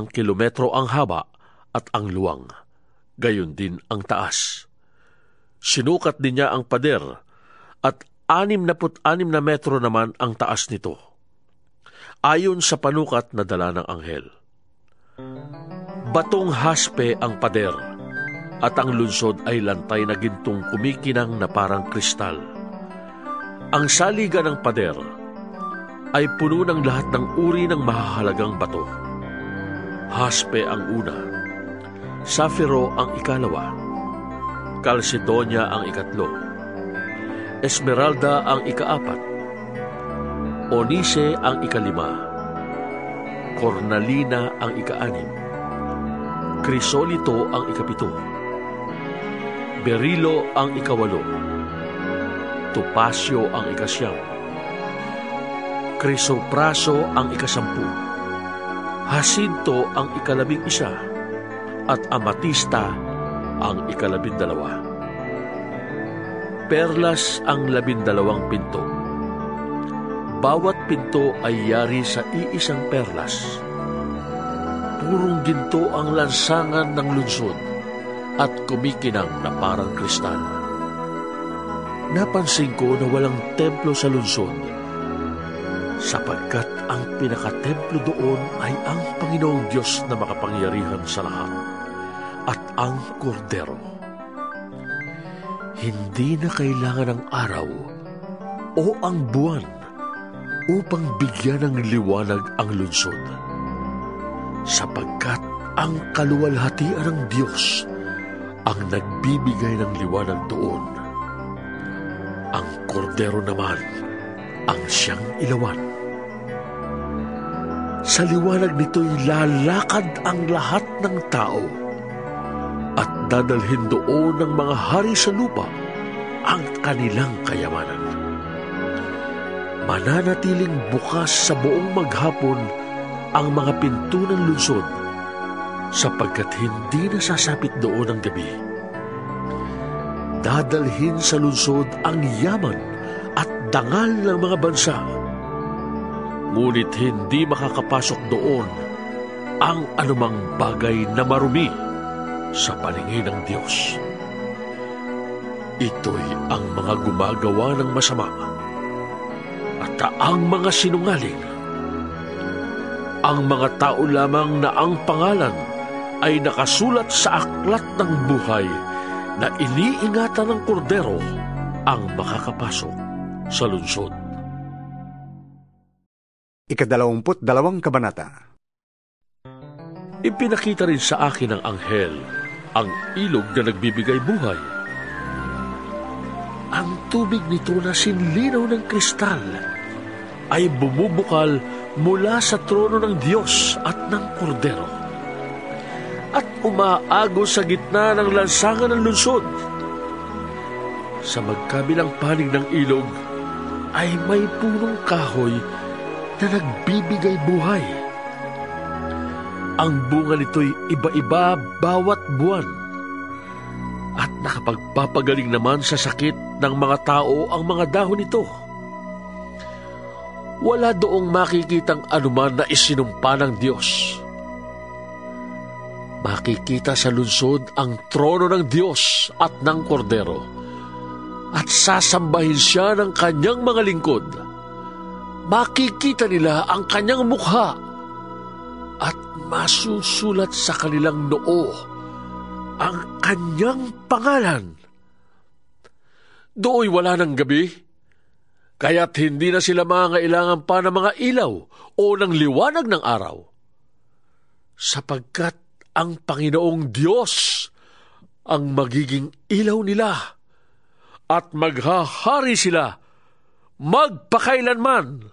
kilometro ang haba at ang luwang, gayon din ang taas. Sinukat din niya ang pader, at 66 na metro naman ang taas nito, ayon sa panukat na dala ng anghel. Batong haspe ang pader, at ang lungsod ay lantay na gintong kumikinang na parang kristal. Ang saligan ng pader ay puno ng lahat ng uri ng mahahalagang bato. Haspe ang una, safiro ang ikalawa, kalsedonia ang ikatlo, esmeralda ang ikaapat, onise ang ikalima, cornalina ang ikaanim, krisolito ang ikapito, berilo ang ikawalo, topasyo ang ikasyam, krisopraso ang ikasampu, hasinto ang ika-11, at amatista ang ika-12. Perlas ang 12 pinto. Bawat pinto ay yari sa iisang perlas. Purong ginto ang lansangan ng lungsod at kumikinang na parang kristal. Napansin ko na walang templo sa lungsod, sapagkat ang pinakatemplo doon ay ang Panginoong Diyos na makapangyarihan sa lahat at ang Kordero. Hindi na kailangan ng araw o ang buwan upang bigyan ng liwanag ang lungsod, sapagkat ang kaluwalhatian ng Diyos ang nagbibigay ng liwanag doon. Ang Kordero naman ang siyang ilawan. Sa liwanag nito'y lalakad ang lahat ng tao, at dadalhin doon ng mga hari sa lupa ang kanilang kayamanan. Mananatiling bukas sa buong maghapon ang mga pinto ng lungsod, sapagkat hindi nasasapit doon ang gabi. Dadalhin sa lungsod ang yaman at dangal ng mga bansa, ngunit hindi makakapasok doon ang anumang bagay na marumi sa paningin ng Diyos. Ito'y ang mga gumagawa ng masama at ang mga sinungaling, ang mga tao lamang na ang pangalan ay nakasulat sa aklat ng buhay na iniingatan ng Kordero ang makakapasok sa lungsod. 22 kabanata. Ipinakita rin sa akin ng anghel ang ilog na nagbibigay buhay. Ang tubig nito na sinlinaw ng kristal ay bumubukal mula sa trono ng Diyos at ng Kordero, at umaagos sa gitna ng lansangan ng lungsod. Sa magkabilang panig ng ilog ay may punong kahoy na nagbibigay buhay. Ang bunga nito'y iba-iba bawat buwan at nakapagpapagaling naman sa sakit ng mga tao ang mga dahon nito. Wala doong makikitang anuman na isinumpa ng Diyos. Makikita sa lungsod ang trono ng Diyos at ng Kordero, at sasambahin siya ng kanyang mga lingkod. Makikita nila ang kanyang mukha, at masusulat sa kanilang noo ang kanyang pangalan. Dooy wala ng gabi, kaya't hindi na sila mangangailangan pa ng mga ilaw o ng liwanag ng araw, sapagkat ang Panginoong Diyos ang magiging ilaw nila, at maghahari sila magpakailanman.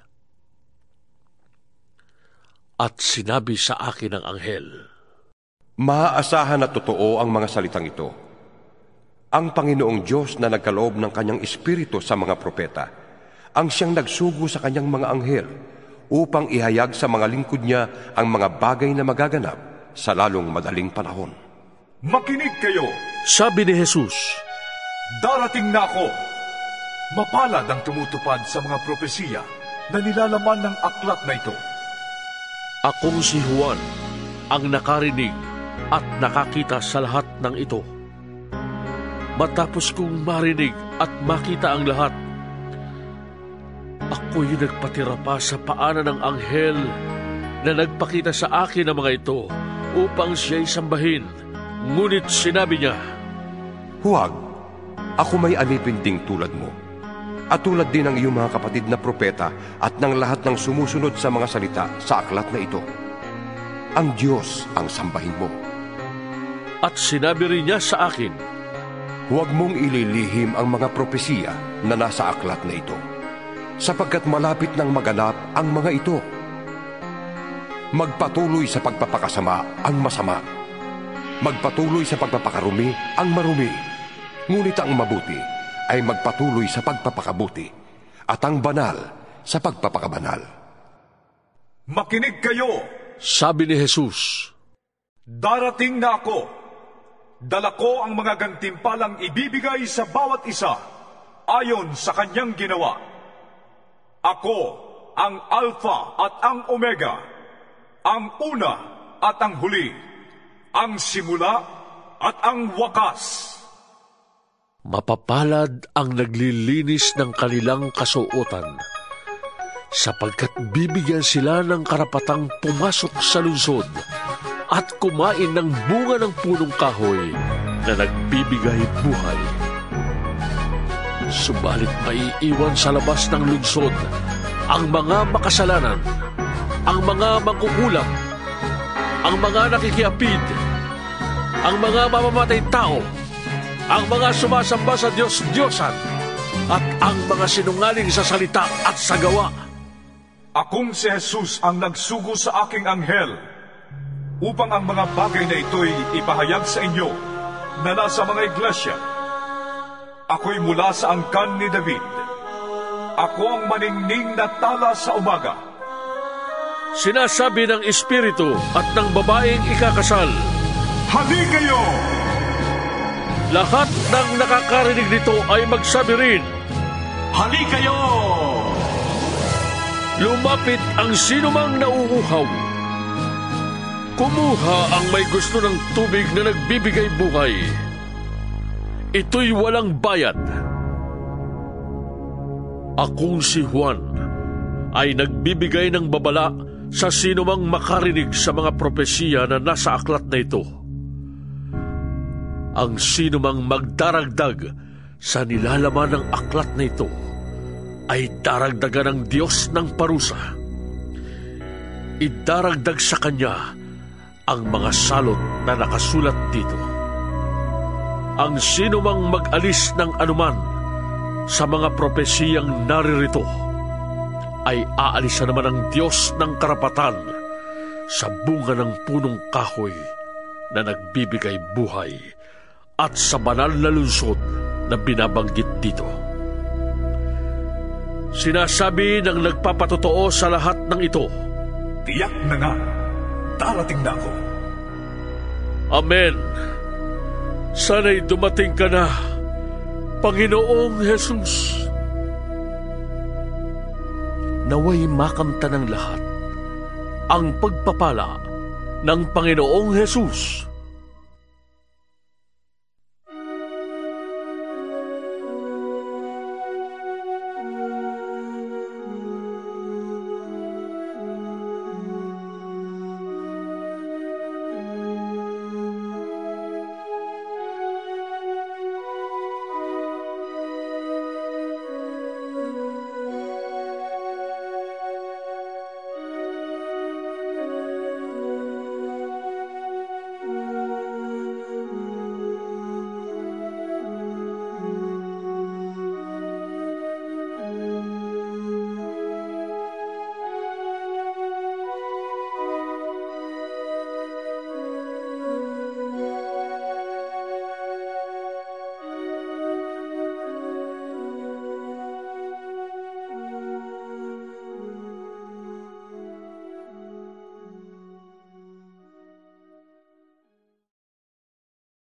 At sinabi sa akin ng anghel, Maaasahan na totoo ang mga salitang ito. Ang Panginoong Diyos na nagkaloob ng kanyang espiritu sa mga propeta, ang siyang nagsugo sa kanyang mga anghel upang ihayag sa mga lingkod niya ang mga bagay na magaganap sa lalong madaling panahon. Makinig kayo! Sabi ni Jesus, Darating na ako! Mapalad ang tumutupad sa mga propesiya na nilalaman ng aklat na ito. Akong si Juan, ang nakarinig at nakakita sa lahat ng ito. Matapos kong marinig at makita ang lahat, ako'y nagpatira pa sa paanan ng anghel na nagpakita sa akin ng mga ito upang siya'y sambahin. Ngunit sinabi niya, Huwag, ako may alipin ding tulad mo, at tulad din ng iyong mga kapatid na propeta at ng lahat ng sumusunod sa mga salita sa aklat na ito. Ang Diyos ang sambahin mo. At sinabi rin niya sa akin, Huwag mong ililihim ang mga propesiya na nasa aklat na ito, sapagkat malapit nang maganap ang mga ito. Magpatuloy sa pagpapakasama ang masama. Magpatuloy sa pagpapakarumi ang marumi. Ngunit ang mabuti ay magpatuloy sa pagpapakabuti, at ang banal sa pagpapakabanal. Makinig kayo! Sabi ni Jesus, Darating na ako. Dala ko ang mga gantimpalang ibibigay sa bawat isa ayon sa kanyang ginawa. Ako ang Alpha at ang Omega, ang una at ang huli, ang simula at ang wakas. Mapapalad ang naglilinis ng kanilang kasuotan, sapagkat bibigyan sila ng karapatang pumasok sa lungsod at kumain ng bunga ng punong kahoy na nagbibigay buhay. Subalit maiiwan sa labas ng lungsod ang mga makasalanan, ang mga mangkukulam, ang mga nakikiapid, ang mga mamamatay tao, ang mga sumasamba sa Diyos-Diyosan, at ang mga sinungaling sa salita at sa gawa. Akong si Jesus ang nagsugo sa aking anghel upang ang mga bagay na ito'y ipahayag sa inyo na nasa mga iglesia. Ako'y mula sa angkan ni David. Ako ang maningning na tala sa umaga. Sinasabi ng Espiritu at ng babaeng ikakasal, Hali kayo! Lahat ng nakakarinig nito ay magsabi rin, Hali kayo! Lumapit ang sinumang nauuhaw. Kumuha ang may gusto ng tubig na nagbibigay buhay. Ito'y walang bayad. Akong si Juan ay nagbibigay ng babala sa sinumang makarinig sa mga propesiya na nasa aklat na ito. Ang sinumang magdaragdag sa nilalaman ng aklat na ito ay daragdagan ng Diyos ng parusa. Idaragdag sa kanya ang mga salot na nakasulat dito. Ang sinumang mag-alis ng anuman sa mga propesiyang naririto ay aalisan naman ng Diyos ng karapatan sa bunga ng punong kahoy na nagbibigay buhay at sa banal na lungsod na binabanggit dito. Sinasabi ng nagpapatotoo sa lahat ng ito. Tiyak na nga, darating na ako. Amen. Sana'y dumating ka na, Panginoong Jesus. Naway makamta ng lahat ang pagpapala ng Panginoong Jesus.